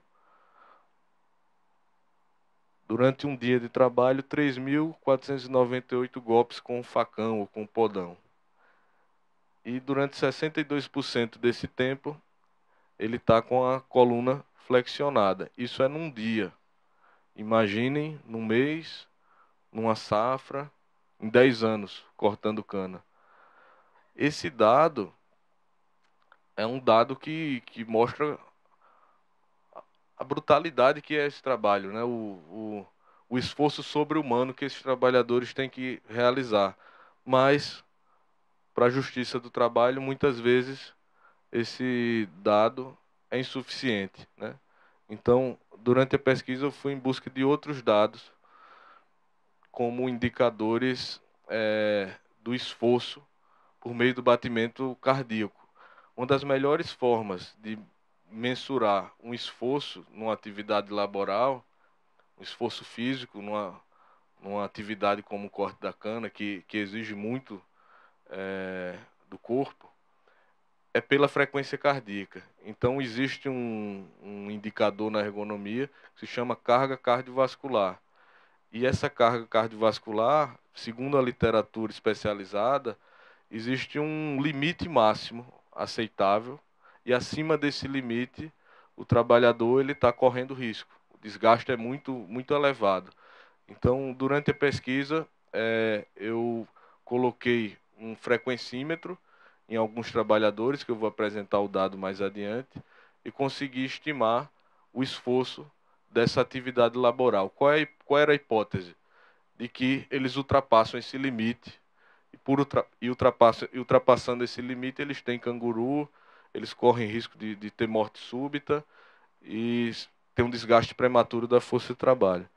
Durante um dia de trabalho, 3.498 golpes com o facão ou com o podão. E durante 62% desse tempo, ele está com a coluna flexionada. Isso é num dia. Imaginem, num mês, numa safra, em 10 anos, cortando cana. Esse dado é um dado que mostra a brutalidade que é esse trabalho, né? O esforço sobre-humano que esses trabalhadores têm que realizar. Mas, para a justiça do trabalho, muitas vezes esse dado é insuficiente, né? Então, durante a pesquisa, eu fui em busca de outros dados como indicadores do esforço por meio do batimento cardíaco. Uma das melhores formas de mensurar um esforço numa atividade laboral, um esforço físico, numa atividade como o corte da cana, que exige muito do corpo, é pela frequência cardíaca. Então, existe um indicador na ergonomia que se chama carga cardiovascular. E essa carga cardiovascular, segundo a literatura especializada, existe um limite máximo aceitável e acima desse limite o trabalhador ele está correndo risco. O desgaste é muito elevado. Então, durante a pesquisa, eu coloquei um frequencímetro em alguns trabalhadores, que eu vou apresentar o dado mais adiante, e consegui estimar o esforço dessa atividade laboral. Qual era a hipótese? De que eles ultrapassam esse limite, ultrapassando esse limite, eles têm canguru, eles correm risco de ter morte súbita e ter um desgaste prematuro da força de trabalho.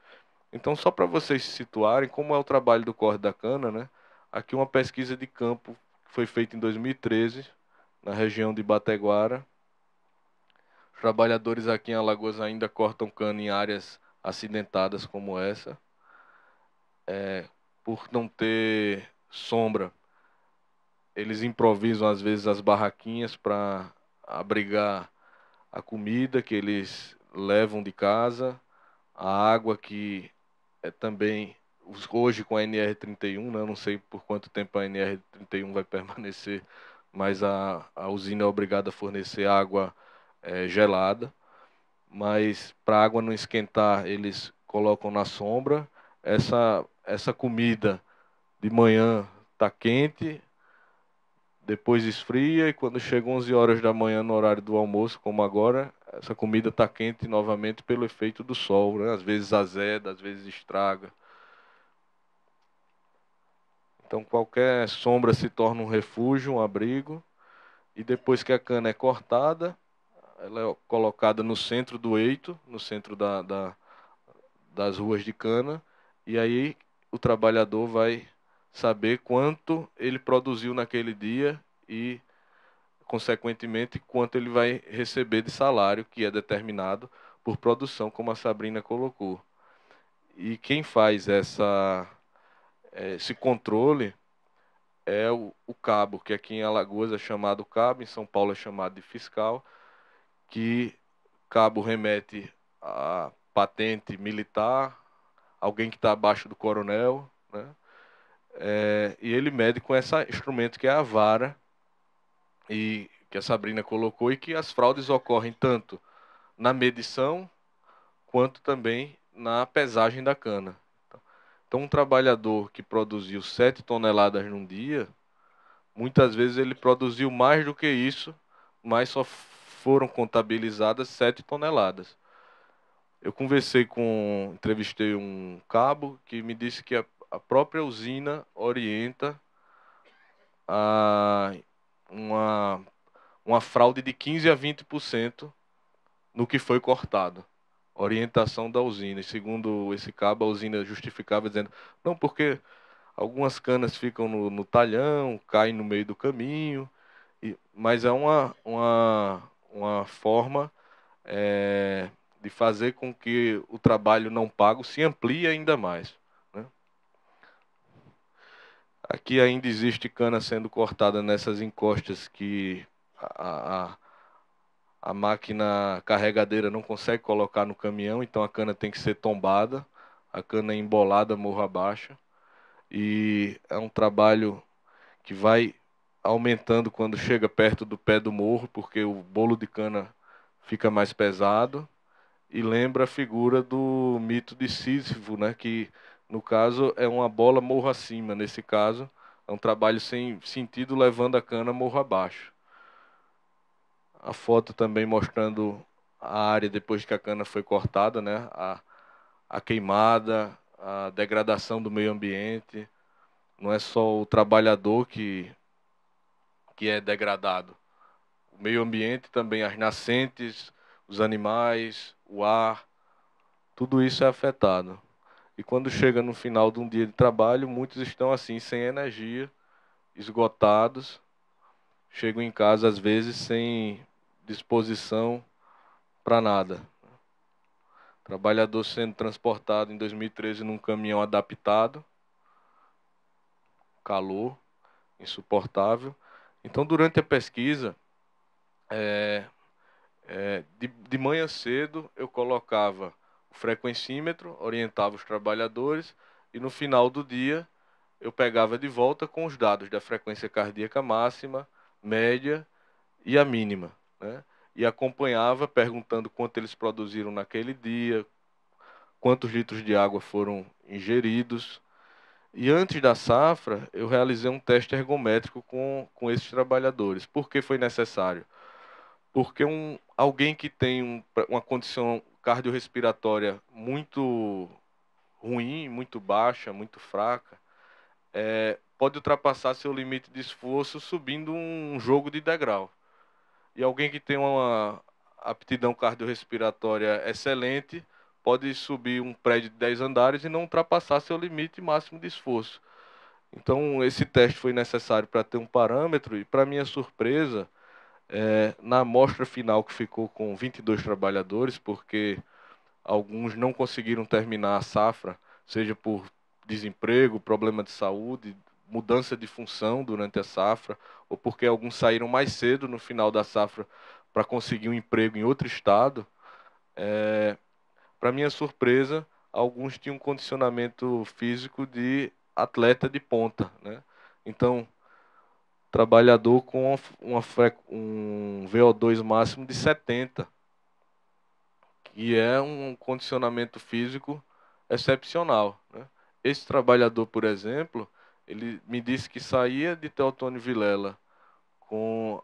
Então, só para vocês se situarem, como é o trabalho do corte da cana, né? Aqui uma pesquisa de campo que foi feita em 2013, na região de Bateguara. Os trabalhadores aqui em Alagoas ainda cortam cana em áreas acidentadas como essa. Por não ter sombra, eles improvisam às vezes as barraquinhas para abrigar a comida que eles levam de casa, a água que também hoje com a NR31, né, eu não sei por quanto tempo a NR31 vai permanecer, mas a usina é obrigada a fornecer água gelada, mas para a água não esquentar, eles colocam na sombra. Essa comida de manhã está quente, depois esfria e quando chega 11 horas da manhã no horário do almoço, como agora, essa comida está quente novamente pelo efeito do sol, né? Às vezes azeda, às vezes estraga. Então qualquer sombra se torna um refúgio, um abrigo. E depois que a cana é cortada, ela é colocada no centro do eito, no centro das ruas de cana. E aí o trabalhador vai saber quanto ele produziu naquele dia e, consequentemente, quanto ele vai receber de salário, que é determinado por produção, como a Sabrina colocou. E quem faz esse controle é o cabo, que aqui em Alagoas é chamado cabo, em São Paulo é chamado de fiscal, que cabo remete a patente militar, alguém que está abaixo do coronel, né? E ele mede com esse instrumento que é a vara, e que a Sabrina colocou, e que as fraudes ocorrem tanto na medição quanto também na pesagem da cana. Então, um trabalhador que produziu 7 toneladas num dia, muitas vezes ele produziu mais do que isso, mas só foram contabilizadas 7 toneladas. Eu entrevistei um cabo que me disse que a própria usina orienta a uma fraude de 15 a 20% no que foi cortado. Orientação da usina. E segundo esse cabo, a usina justificava dizendo, não, porque algumas canas ficam no talhão, caem no meio do caminho, mas é uma forma de fazer com que o trabalho não pago se amplie ainda mais, né? Aqui ainda existe cana sendo cortada nessas encostas que a, a máquina carregadeira não consegue colocar no caminhão, então a cana tem que ser tombada, a cana é embolada morro abaixo, e é um trabalho que vai aumentando quando chega perto do pé do morro, porque o bolo de cana fica mais pesado e lembra a figura do mito de Sísifo, né, que no caso é uma bola morro acima, nesse caso é um trabalho sem sentido levando a cana morro abaixo. A foto também mostrando a área depois que a cana foi cortada, né, a queimada, a degradação do meio ambiente. Não é só o trabalhador que é degradado. O meio ambiente também, as nascentes, os animais, o ar, tudo isso é afetado. E quando chega no final de um dia de trabalho, muitos estão assim, sem energia, esgotados, chegam em casa às vezes sem disposição para nada. Trabalhador sendo transportado em 2013 num caminhão adaptado, calor insuportável. Então, durante a pesquisa, de manhã cedo, eu colocava o frequencímetro, orientava os trabalhadores, e no final do dia, eu pegava de volta com os dados da frequência cardíaca máxima, média e a mínima, né? E acompanhava perguntando quanto eles produziram naquele dia, quantos litros de água foram ingeridos. E antes da safra, eu realizei um teste ergométrico com esses trabalhadores. Por que foi necessário? Porque alguém que tem uma condição cardiorrespiratória muito ruim, muito baixa, muito fraca, pode ultrapassar seu limite de esforço subindo um jogo de degrau. E alguém que tem uma aptidão cardiorrespiratória excelente pode subir um prédio de 10 andares e não ultrapassar seu limite máximo de esforço. Então, esse teste foi necessário para ter um parâmetro e, para minha surpresa, na amostra final, que ficou com 22 trabalhadores, porque alguns não conseguiram terminar a safra, seja por desemprego, problema de saúde, mudança de função durante a safra, ou porque alguns saíram mais cedo no final da safra para conseguir um emprego em outro estado. Para minha surpresa, alguns tinham um condicionamento físico de atleta de ponta, né? Então, trabalhador com um VO2 máximo de 70, que é um condicionamento físico excepcional, né? Esse trabalhador, por exemplo, ele me disse que saía de Teotônio Vilela com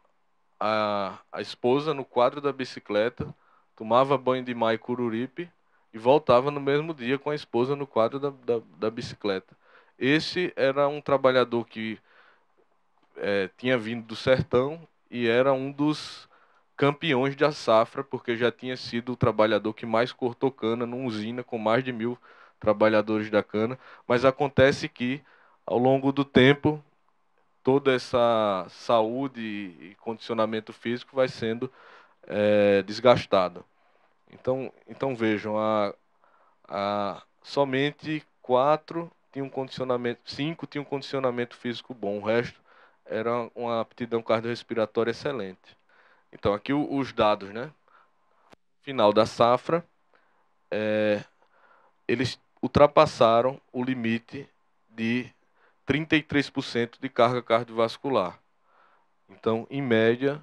a esposa no quadro da bicicleta, tomava banho de mar e Cururipe e voltava no mesmo dia com a esposa no quadro da bicicleta. Esse era um trabalhador que tinha vindo do sertão e era um dos campeões da safra, porque já tinha sido o trabalhador que mais cortou cana numa usina com mais de 1.000 trabalhadores da cana. Mas acontece que, ao longo do tempo, toda essa saúde e condicionamento físico vai sendo desgastado. Então vejam, somente 4 tinham condicionamento, 5 tinham condicionamento físico bom, o resto era uma aptidão cardiorrespiratória excelente. Então aqui os dados, né? Final da safra, eles ultrapassaram o limite de 33% de carga cardiovascular. Então, em média,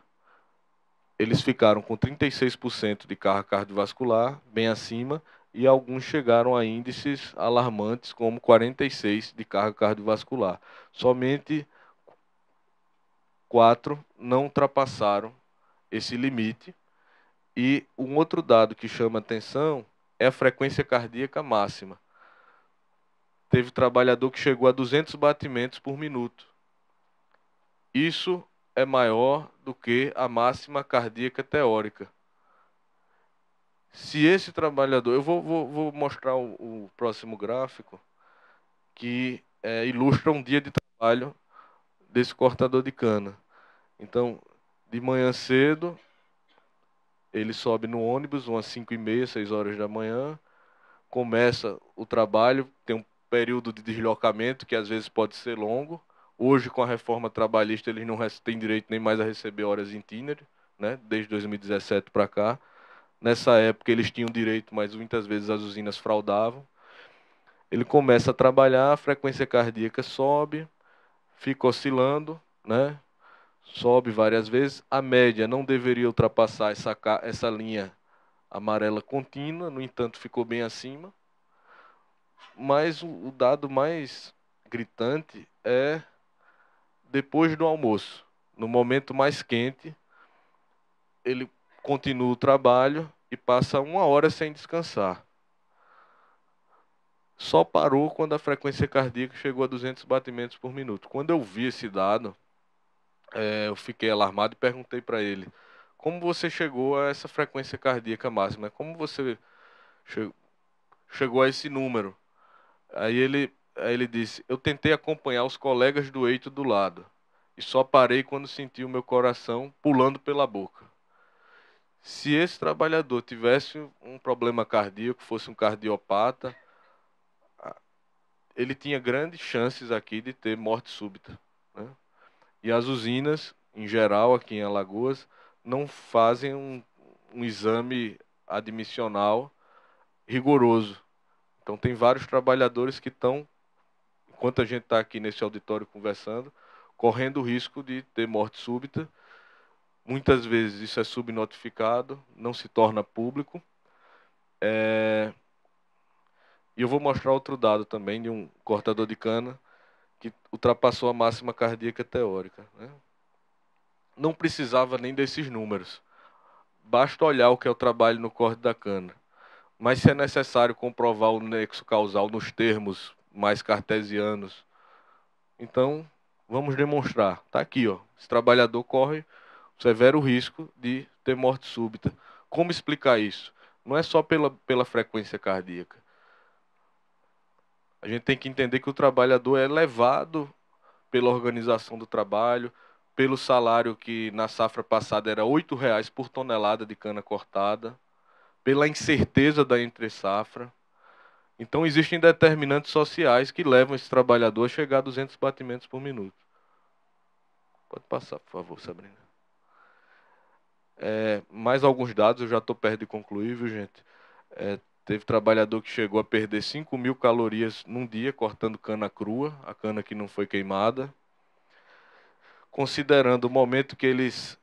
eles ficaram com 36% de carga cardiovascular, bem acima, e alguns chegaram a índices alarmantes, como 46% de carga cardiovascular. Somente 4 não ultrapassaram esse limite. E um outro dado que chama atenção é a frequência cardíaca máxima. Teve trabalhador que chegou a 200 batimentos por minuto. Isso é maior do que a máxima cardíaca teórica. Se esse trabalhador... Eu vou mostrar o próximo gráfico, que ilustra um dia de trabalho desse cortador de cana. Então, de manhã cedo, ele sobe no ônibus, umas 5h30, 6 horas da manhã, começa o trabalho, tem um período de deslocamento que às vezes pode ser longo. Hoje, com a reforma trabalhista, eles não têm direito nem mais a receber horas itinerárias, né? Desde 2017 para cá. Nessa época eles tinham direito, mas muitas vezes as usinas fraudavam. Ele começa a trabalhar, a frequência cardíaca sobe, fica oscilando, né? Sobe várias vezes. A média não deveria ultrapassar essa linha amarela contínua, no entanto ficou bem acima. Mas o dado mais gritante é depois do almoço. No momento mais quente, ele continua o trabalho e passa 1 hora sem descansar. Só parou quando a frequência cardíaca chegou a 200 batimentos por minuto. Quando eu vi esse dado, eu fiquei alarmado e perguntei para ele: como você chegou a essa frequência cardíaca máxima? Como você chegou a esse número? Aí ele disse: eu tentei acompanhar os colegas do eito do lado e só parei quando senti o meu coração pulando pela boca. Se esse trabalhador tivesse um problema cardíaco, fosse um cardiopata, ele tinha grandes chances aqui de ter morte súbita, né? E as usinas, em geral, aqui em Alagoas, não fazem um exame admissional rigoroso. Então, tem vários trabalhadores que estão, enquanto a gente está aqui nesse auditório conversando, correndo o risco de ter morte súbita. Muitas vezes isso é subnotificado, não se torna público. E eu vou mostrar outro dado também de um cortador de cana que ultrapassou a máxima cardíaca teórica, né? Não precisava nem desses números. Basta olhar o que é o trabalho no corte da cana. Mas se é necessário comprovar o nexo causal nos termos mais cartesianos, então vamos demonstrar. Está aqui, ó. Esse trabalhador corre severo risco de ter morte súbita. Como explicar isso? Não é só pela frequência cardíaca. A gente tem que entender que o trabalhador é levado pela organização do trabalho, pelo salário que na safra passada era R$ 8 por tonelada de cana cortada, pela incerteza da entre-safra. Então, existem determinantes sociais que levam esse trabalhador a chegar a 200 batimentos por minuto. Pode passar, por favor, Sabrina. Mais alguns dados, eu já estou perto de concluir, viu, gente? Teve trabalhador que chegou a perder 5.000 calorias num dia cortando cana crua, a cana que não foi queimada. Considerando o momento que eles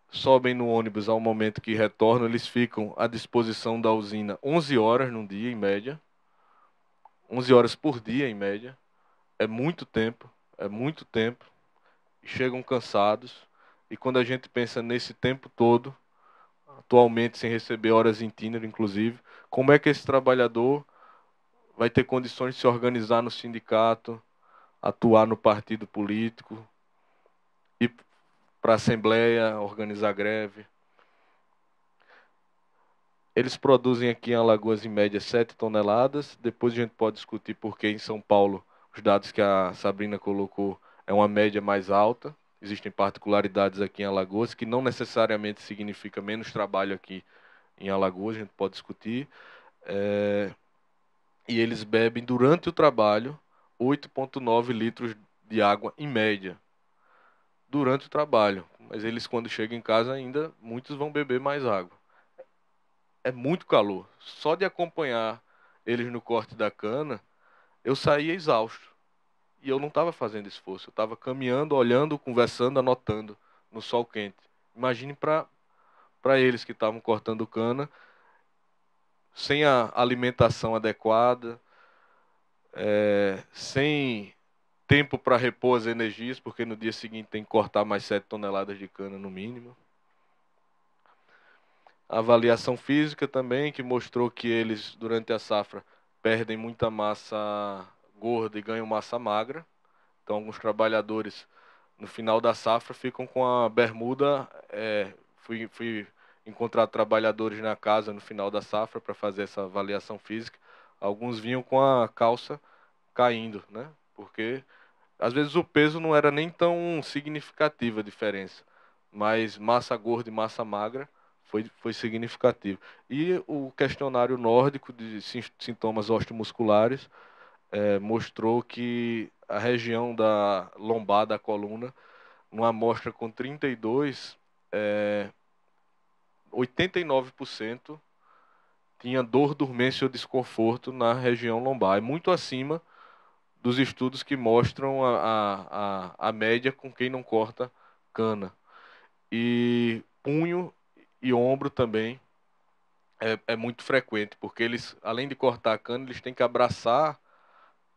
sobem no ônibus ao momento que retornam, eles ficam à disposição da usina 11 horas num dia, em média. 11 horas por dia, em média. É muito tempo, é muito tempo. E chegam cansados. E quando a gente pensa nesse tempo todo, atualmente sem receber horas em itinerário, inclusive, como é que esse trabalhador vai ter condições de se organizar no sindicato, atuar no partido político, ir para a Assembleia, organizar greve? Eles produzem aqui em Alagoas, em média, 7 toneladas. Depois a gente pode discutir por que em São Paulo os dados que a Sabrina colocou é uma média mais alta. Existem particularidades aqui em Alagoas, que não necessariamente significa menos trabalho aqui em Alagoas, a gente pode discutir. E eles bebem, durante o trabalho, 8,9 litros de água, em média, durante o trabalho. Mas eles, quando chegam em casa, ainda, muitos vão beber mais água. É muito calor. Só de acompanhar eles no corte da cana, eu saía exausto. E eu não estava fazendo esforço. Eu estava caminhando, olhando, conversando, anotando no sol quente. Imagine para eles que estavam cortando cana, sem a alimentação adequada, sem tempo para repor as energias, porque no dia seguinte tem que cortar mais 7 toneladas de cana no mínimo. A avaliação física também, que mostrou que eles, durante a safra, perdem muita massa gorda e ganham massa magra. Então, alguns trabalhadores, no final da safra, ficam com a bermuda. Fui encontrar trabalhadores na casa no final da safra para fazer essa avaliação física. Alguns vinham com a calça caindo, né? Porque, às vezes, o peso não era nem tão significativa a diferença, mas massa gorda e massa magra foi significativo. E o questionário nórdico de sintomas osteomusculares mostrou que a região da lombar da coluna, numa amostra com 32, 89% tinha dor, dormência ou desconforto na região lombar. É muito acima dos estudos que mostram a média com quem não corta cana. E punho e ombro também é muito frequente, porque eles, além de cortar a cana, eles têm que abraçar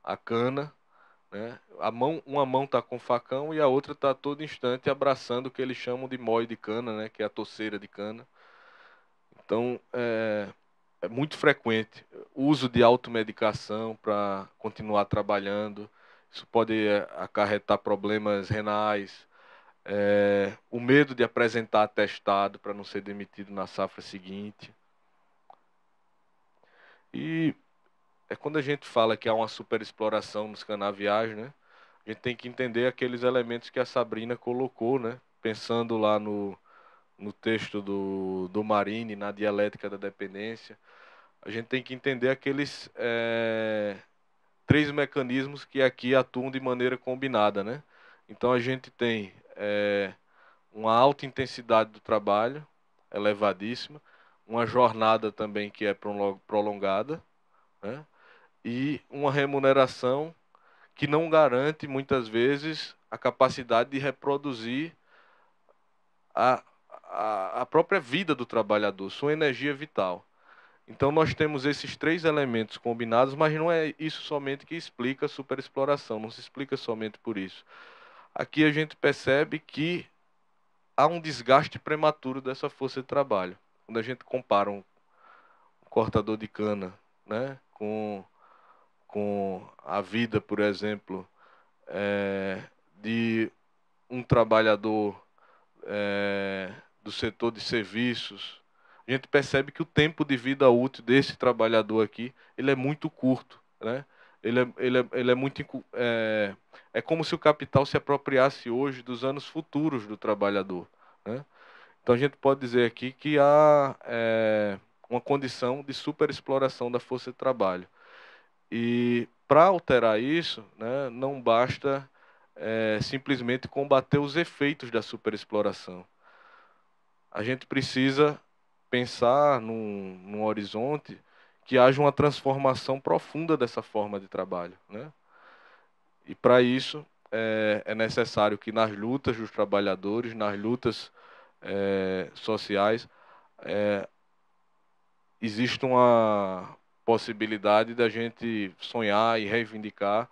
a cana, né? Uma mão está com o facão e a outra está a todo instante abraçando o que eles chamam de moe de cana, né? Que é a toceira de cana. Então, é muito frequente o uso de automedicação para continuar trabalhando. Isso pode acarretar problemas renais, o medo de apresentar atestado para não ser demitido na safra seguinte. E quando a gente fala que há uma superexploração nos canaviais, né? A gente tem que entender aqueles elementos que a Sabrina colocou, né? Pensando lá no texto do Marini, na dialética da dependência, a gente tem que entender aqueles três mecanismos que aqui atuam de maneira combinada, né? Então a gente tem uma alta intensidade do trabalho, elevadíssima, uma jornada também que é prolongada, né? E uma remuneração que não garante, muitas vezes, a capacidade de reproduzir a, a própria vida do trabalhador, sua energia vital. Então, nós temos esses três elementos combinados, mas não é isso somente que explica a superexploração, não se explica somente por isso. Aqui a gente percebe que há um desgaste prematuro dessa força de trabalho. Quando a gente compara um cortador de cana, né, com a vida, por exemplo, de um trabalhador do setor de serviços, a gente percebe que o tempo de vida útil desse trabalhador aqui, ele é muito curto, né? Ele é muito é como se o capital se apropriasse hoje dos anos futuros do trabalhador, né? Então a gente pode dizer aqui que há uma condição de superexploração da força de trabalho. E para alterar isso, né, não basta simplesmente combater os efeitos da superexploração. A gente precisa pensar num horizonte que haja uma transformação profunda dessa forma de trabalho, né? E para isso é necessário que nas lutas dos trabalhadores, nas lutas sociais, exista uma possibilidade da gente sonhar e reivindicar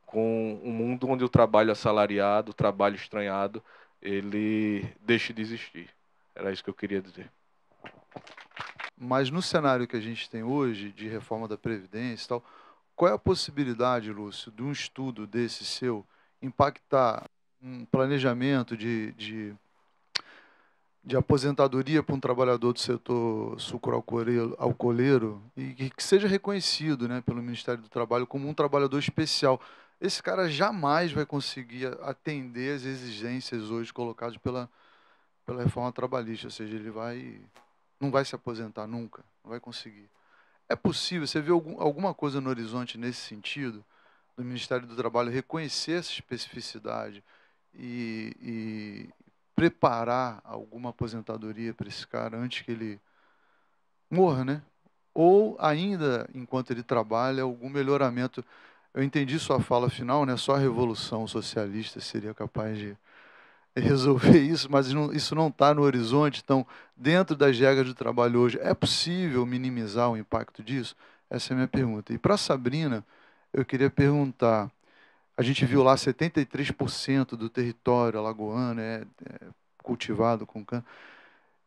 com um mundo onde o trabalho assalariado, o trabalho estranhado, ele deixe de existir. Era isso que eu queria dizer. Mas no cenário que a gente tem hoje, de reforma da Previdência e tal, qual é a possibilidade, Lúcio, de um estudo desse seu impactar um planejamento de aposentadoria para um trabalhador do setor sucroalcooleiro e que seja reconhecido, né, pelo Ministério do Trabalho como um trabalhador especial? Esse cara jamais vai conseguir atender às exigências hoje colocadas pela reforma trabalhista, ou seja, não vai se aposentar nunca, não vai conseguir. É possível, você vê alguma coisa no horizonte nesse sentido, do Ministério do Trabalho reconhecer essa especificidade e preparar alguma aposentadoria para esse cara antes que ele morra, né? Ou ainda, enquanto ele trabalha, algum melhoramento. Eu entendi sua fala final, né? Só a revolução socialista seria capaz de resolver isso, mas isso não está no horizonte. Então, dentro das regras de trabalho hoje, é possível minimizar o impacto disso? Essa é a minha pergunta. E para a Sabrina, eu queria perguntar, a gente viu lá 73% do território alagoano é cultivado com cana.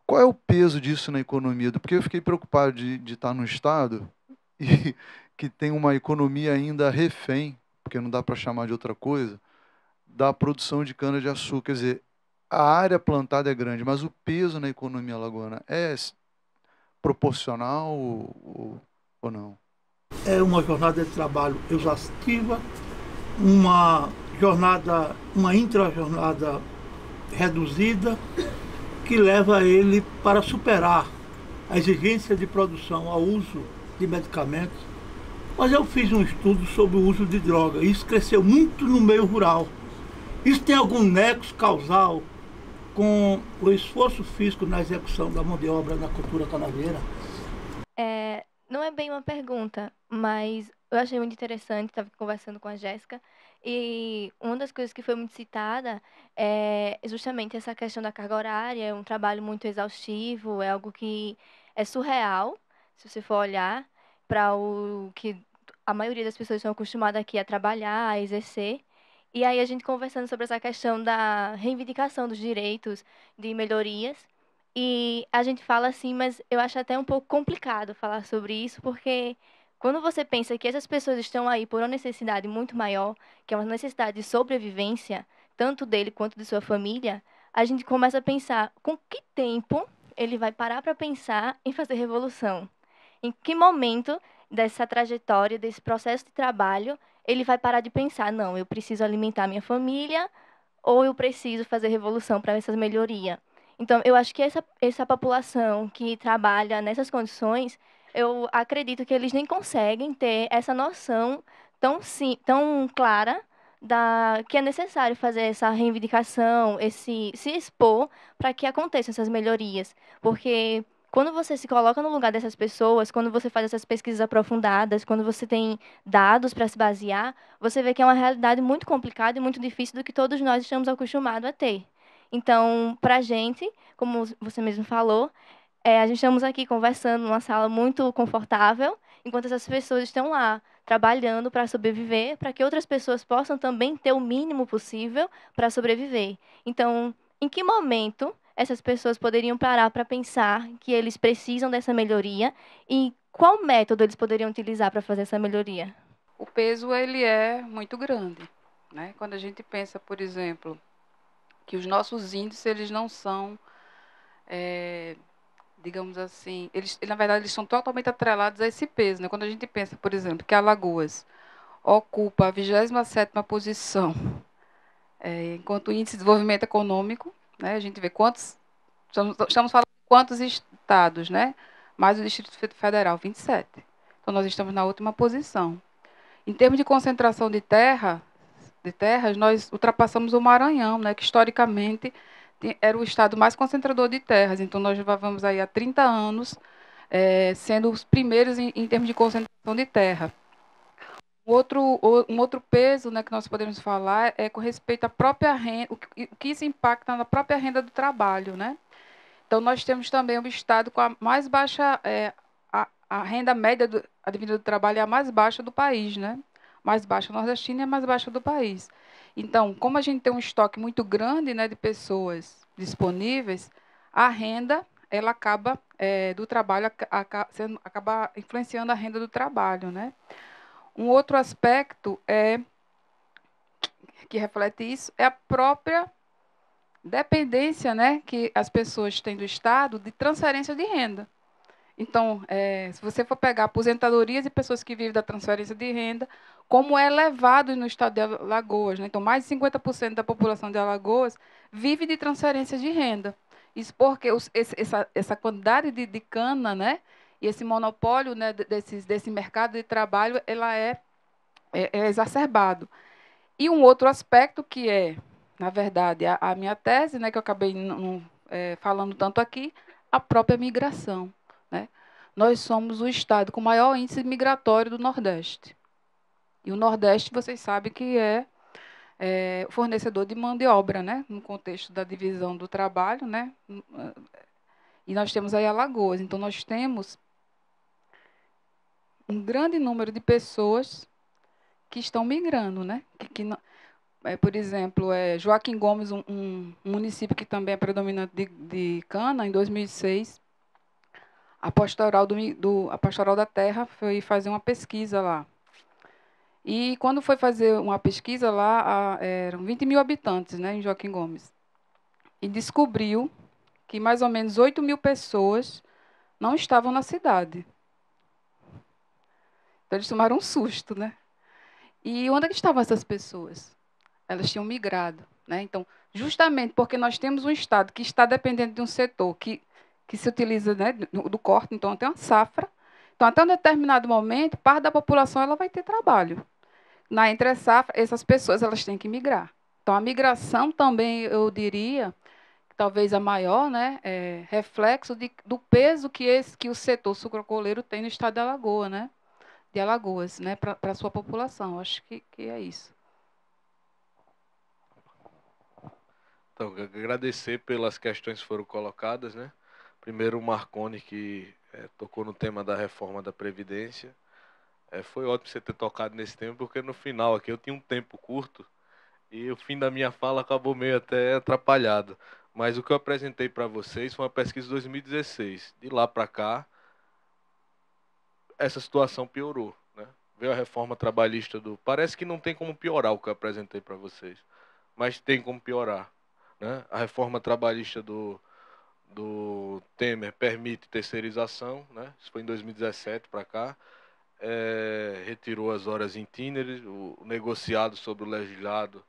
Qual é o peso disso na economia? Porque eu fiquei preocupado de estar no estado e que tem uma economia ainda refém, porque não dá para chamar de outra coisa, da produção de cana-de-açúcar. Quer dizer, a área plantada é grande, mas o peso na economia alagoana é proporcional ou não? É uma jornada de trabalho exaustiva, uma intrajornada reduzida, que leva ele para superar a exigência de produção ao uso de medicamentos. Mas eu fiz um estudo sobre o uso de droga, e isso cresceu muito no meio rural. Isso tem algum nexo causal com o esforço físico na execução da mão de obra na cultura canavieira? Não é bem uma pergunta, mas eu achei muito interessante, estava conversando com a Jéssica, e uma das coisas que foi muito citada é justamente essa questão da carga horária, é um trabalho muito exaustivo, é algo que é surreal, se você for olhar para o que a maioria das pessoas estão acostumadas aqui a trabalhar, a exercer. E aí a gente conversando sobre essa questão da reivindicação dos direitos, de melhorias, e a gente fala assim, mas eu acho até um pouco complicado falar sobre isso, porque quando você pensa que essas pessoas estão aí por uma necessidade muito maior, que é uma necessidade de sobrevivência, tanto dele quanto de sua família, a gente começa a pensar com que tempo ele vai parar para pensar em fazer revolução? Em que momento dessa trajetória, desse processo de trabalho, ele vai parar de pensar, não, eu preciso alimentar minha família ou eu preciso fazer revolução para essa melhoria. Então, eu acho que essa população que trabalha nessas condições, eu acredito que eles nem conseguem ter essa noção tão clara que é necessário fazer essa reivindicação, se expor para que aconteçam essas melhorias. Porque quando você se coloca no lugar dessas pessoas, quando você faz essas pesquisas aprofundadas, quando você tem dados para se basear, você vê que é uma realidade muito complicada e muito difícil do que todos nós estamos acostumados a ter. Então, para a gente, como você mesmo falou, a gente estamos aqui conversando numa sala muito confortável, enquanto essas pessoas estão lá trabalhando para sobreviver, para que outras pessoas possam também ter o mínimo possível para sobreviver. Então, em que momento essas pessoas poderiam parar para pensar que eles precisam dessa melhoria e qual método eles poderiam utilizar para fazer essa melhoria? O peso ele é muito grande, né? Quando a gente pensa, por exemplo, que os nossos índices eles não são, digamos assim, na verdade eles são totalmente atrelados a esse peso, né? Quando a gente pensa, por exemplo, que Alagoas ocupa a 27ª posição, enquanto índice de desenvolvimento econômico, né? A gente vê estamos falando de quantos estados, né? Mais o Distrito Federal, 27. Então nós estamos na última posição. Em termos de concentração de terras, nós ultrapassamos o Maranhão, né, que historicamente era o estado mais concentrador de terras. Então, nós já vamos aí há 30 anos sendo os primeiros em termos de concentração de terra. Um outro peso, né, que nós podemos falar é com respeito à própria renda, o que isso impacta na própria renda do trabalho, né? Então, nós temos também o estado com a mais baixa, a renda média advinda do trabalho é a mais baixa do país, né? Mais baixa nordestina e a mais baixa do país. Então, como a gente tem um estoque muito grande, né, de pessoas disponíveis, a renda ela acaba do trabalho acaba influenciando a renda do trabalho, né? Um outro aspecto que reflete isso é a própria dependência, né, que as pessoas têm do Estado de transferência de renda. Então, se você for pegar aposentadorias e pessoas que vivem da transferência de renda, como é elevado no estado de Alagoas, né? Então, mais de 50% da população de Alagoas vive de transferência de renda. Isso porque essa quantidade de cana, né, e esse monopólio, né, desse mercado de trabalho, ela é exacerbado. E um outro aspecto que na verdade, a minha tese, né, que eu acabei falando tanto aqui, a própria migração, né? Nós somos o estado com maior índice migratório do Nordeste. E o Nordeste, vocês sabem que é fornecedor de mão de obra, né? No contexto da divisão do trabalho, né? E nós temos aí Alagoas. Então, nós temos um grande número de pessoas que estão migrando, né? Por exemplo, Joaquim Gomes, um município que também é predominante de cana, em 2006, a Pastoral da Terra foi fazer uma pesquisa lá. E quando foi fazer uma pesquisa lá, eram 20 mil habitantes, né, em Joaquim Gomes. E descobriu que mais ou menos 8 mil pessoas não estavam na cidade. Então, eles tomaram um susto, né? E onde é que estavam essas pessoas? Elas tinham migrado, né? Então, justamente porque nós temos um Estado que está dependendo de um setor que se utiliza, né, do corte, então tem uma safra. Então, até um determinado momento, parte da população ela vai ter trabalho. Na entre-safra, essas pessoas elas têm que migrar. Então, a migração também, eu diria, talvez a maior, né, reflexo do peso que o setor sucroalcooleiro tem no estado de Alagoas, né? De Alagoas, né, para a sua população. Acho que é isso. Então, agradecer pelas questões que foram colocadas, né? Primeiro, o Marconi, que tocou no tema da reforma da Previdência. Foi ótimo você ter tocado nesse tema, porque no final aqui eu tinha um tempo curto e o fim da minha fala acabou meio até atrapalhado. Mas o que eu apresentei para vocês foi uma pesquisa de 2016. De lá para cá, essa situação piorou, né? Veio a reforma trabalhista Parece que não tem como piorar o que eu apresentei para vocês, mas tem como piorar, né? A reforma trabalhista do Temer permite terceirização, né? Isso foi em 2017 para cá. retirou as horas itineres, o negociado sobre o legislado.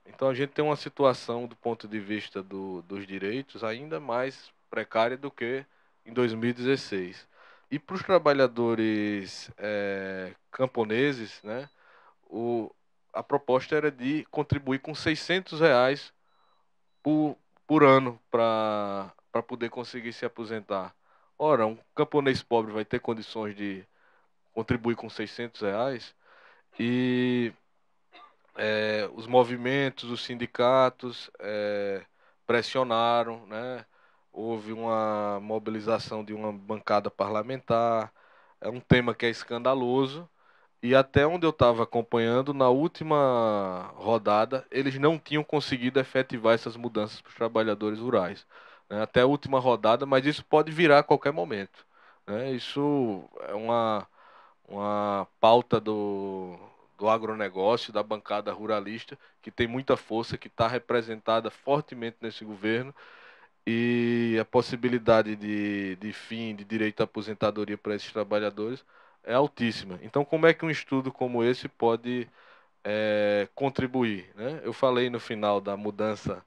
Então a gente tem uma situação do ponto de vista dos direitos ainda mais precária do que em 2016. E para os trabalhadores camponeses, né, a proposta era de contribuir com R$ 600 por ano para poder conseguir se aposentar. Ora, um camponês pobre vai ter condições de contribuir com R$ 600 e os movimentos, os sindicatos pressionaram, né? Houve uma mobilização de uma bancada parlamentar, é um tema que é escandaloso, e até onde eu estava acompanhando, na última rodada, eles não tinham conseguido efetivar essas mudanças para os trabalhadores rurais, né? Até a última rodada, mas isso pode virar a qualquer momento, né? Isso é uma pauta do agronegócio, da bancada ruralista, que tem muita força, que está representada fortemente nesse governo, e a possibilidade de fim de direito à aposentadoria para esses trabalhadores é altíssima. Então, como é que um estudo como esse pode contribuir, né? Eu falei no final da mudança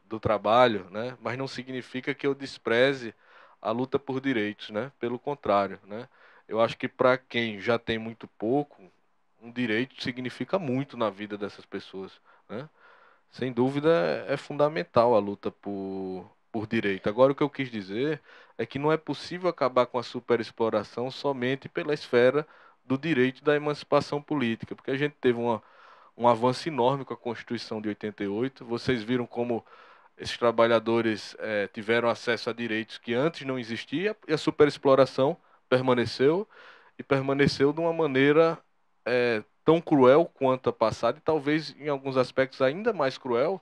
do trabalho, né? Mas não significa que eu despreze a luta por direitos, né? Pelo contrário, né? Eu acho que para quem já tem muito pouco, um direito significa muito na vida dessas pessoas, né? Sem dúvida é fundamental a luta por direito. Agora, o que eu quis dizer é que não é possível acabar com a superexploração somente pela esfera do direito da emancipação política, porque a gente teve um avanço enorme com a Constituição de 88. Vocês viram como esses trabalhadores tiveram acesso a direitos que antes não existia, e a superexploração permaneceu, e permaneceu de uma maneira tão cruel quanto a passada, e talvez em alguns aspectos ainda mais cruel,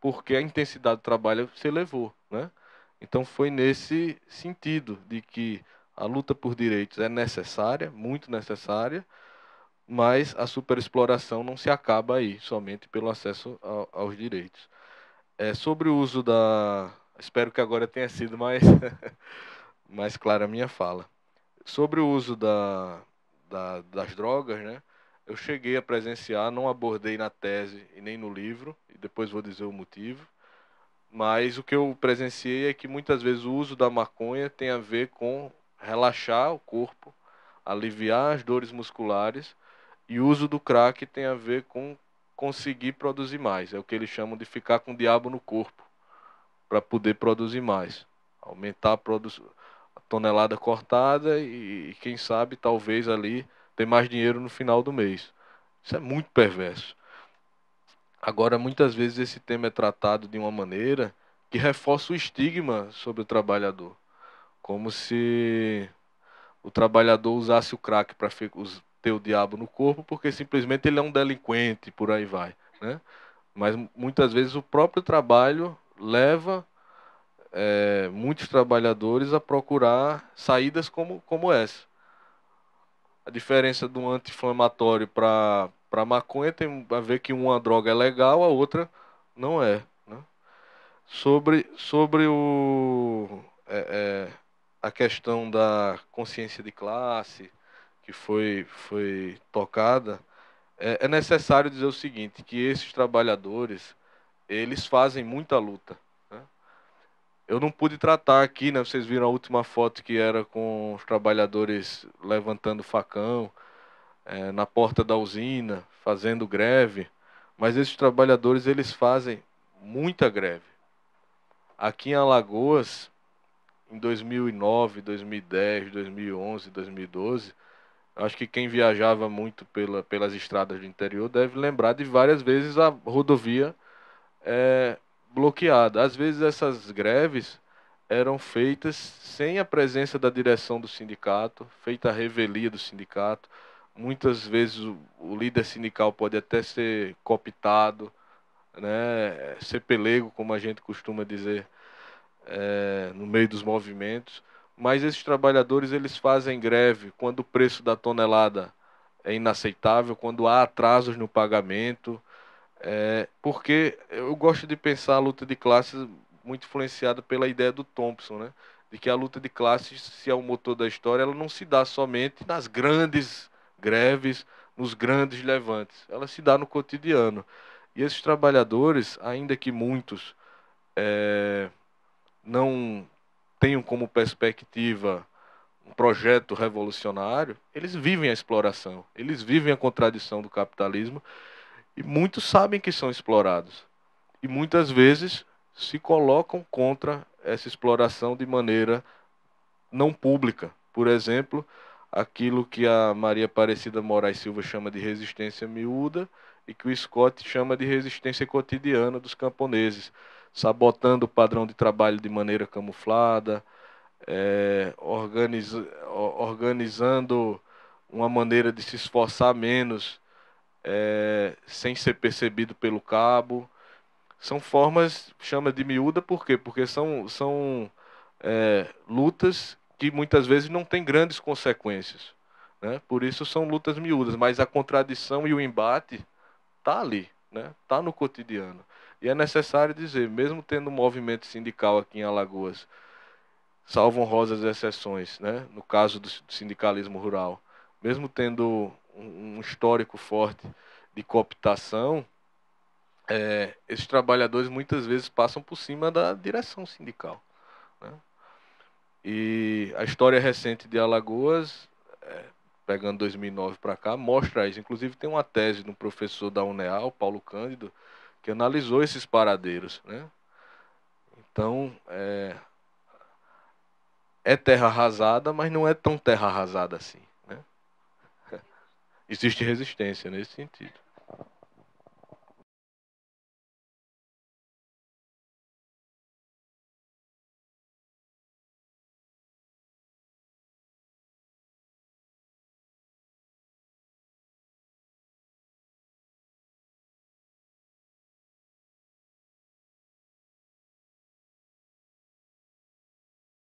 porque a intensidade do trabalho se elevou, né? Então foi nesse sentido de que a luta por direitos é necessária, muito necessária, mas a superexploração não se acaba aí, somente pelo acesso aos direitos. Sobre o uso da... Espero que agora tenha sido mais clara a minha fala. Sobre o uso das drogas, né? Eu cheguei a presenciar, não abordei na tese e nem no livro, e depois vou dizer o motivo, mas o que eu presenciei é que muitas vezes o uso da maconha tem a ver com relaxar o corpo, aliviar as dores musculares, e o uso do crack tem a ver com conseguir produzir mais. É o que eles chamam de ficar com o diabo no corpo, para poder produzir mais. Aumentar a tonelada cortada e, quem sabe, talvez ali ter mais dinheiro no final do mês. Isso é muito perverso. Agora, muitas vezes esse tema é tratado de uma maneira que reforça o estigma sobre o trabalhador. Como se o trabalhador usasse o crack para ter o diabo no corpo, porque simplesmente ele é um delinquente, por aí vai, né? Mas muitas vezes o próprio trabalho leva muitos trabalhadores a procurar saídas como essa. A diferença do anti-inflamatório para maconha tem a ver que uma droga é legal, a outra não é, né? Sobre a questão da consciência de classe que foi tocada, é necessário dizer o seguinte, que esses trabalhadores, eles fazem muita luta, né? Eu não pude tratar aqui, né? Vocês viram a última foto que era com os trabalhadores levantando facão na porta da usina, fazendo greve. Mas esses trabalhadores, eles fazem muita greve. Aqui em Alagoas, em 2009, 2010, 2011, 2012, acho que quem viajava muito pelas estradas do interior deve lembrar de várias vezes a rodovia bloqueada. Às vezes essas greves eram feitas sem a presença da direção do sindicato, feita a revelia do sindicato. Muitas vezes o líder sindical pode até ser cooptado, né, ser pelego, como a gente costuma dizer, no meio dos movimentos. Mas esses trabalhadores, eles fazem greve quando o preço da tonelada é inaceitável, quando há atrasos no pagamento, porque eu gosto de pensar a luta de classes muito influenciada pela ideia do Thompson, né? de que a luta de classes, se é o motor da história, ela não se dá somente nas grandes greves, nos grandes levantes. Ela se dá no cotidiano. E esses trabalhadores, ainda que muitos não tenham como perspectiva um projeto revolucionário, eles vivem a exploração, eles vivem a contradição do capitalismo e muitos sabem que são explorados. E muitas vezes se colocam contra essa exploração de maneira não pública. Por exemplo, aquilo que a Maria Aparecida Moraes Silva chama de resistência miúda e que o Scott chama de resistência cotidiana dos camponeses, sabotando o padrão de trabalho de maneira camuflada, organizando uma maneira de se esforçar menos, sem ser percebido pelo cabo. São formas, chama de miúda, por quê? Porque são lutas que muitas vezes não têm grandes consequências, né? Por isso são lutas miúdas, mas a contradição e o embate está ali, né? Está no cotidiano. E é necessário dizer, mesmo tendo um movimento sindical aqui em Alagoas, salvo honrosas exceções, né? No caso do sindicalismo rural, mesmo tendo um histórico forte de cooptação, esses trabalhadores muitas vezes passam por cima da direção sindical, né? E a história recente de Alagoas, pegando 2009 para cá, mostra isso. Inclusive tem uma tese de um professor da UNEAL, Paulo Cândido, que analisou esses paradeiros, né? Então, é terra arrasada, mas não é tão terra arrasada assim, né? Existe resistência nesse sentido.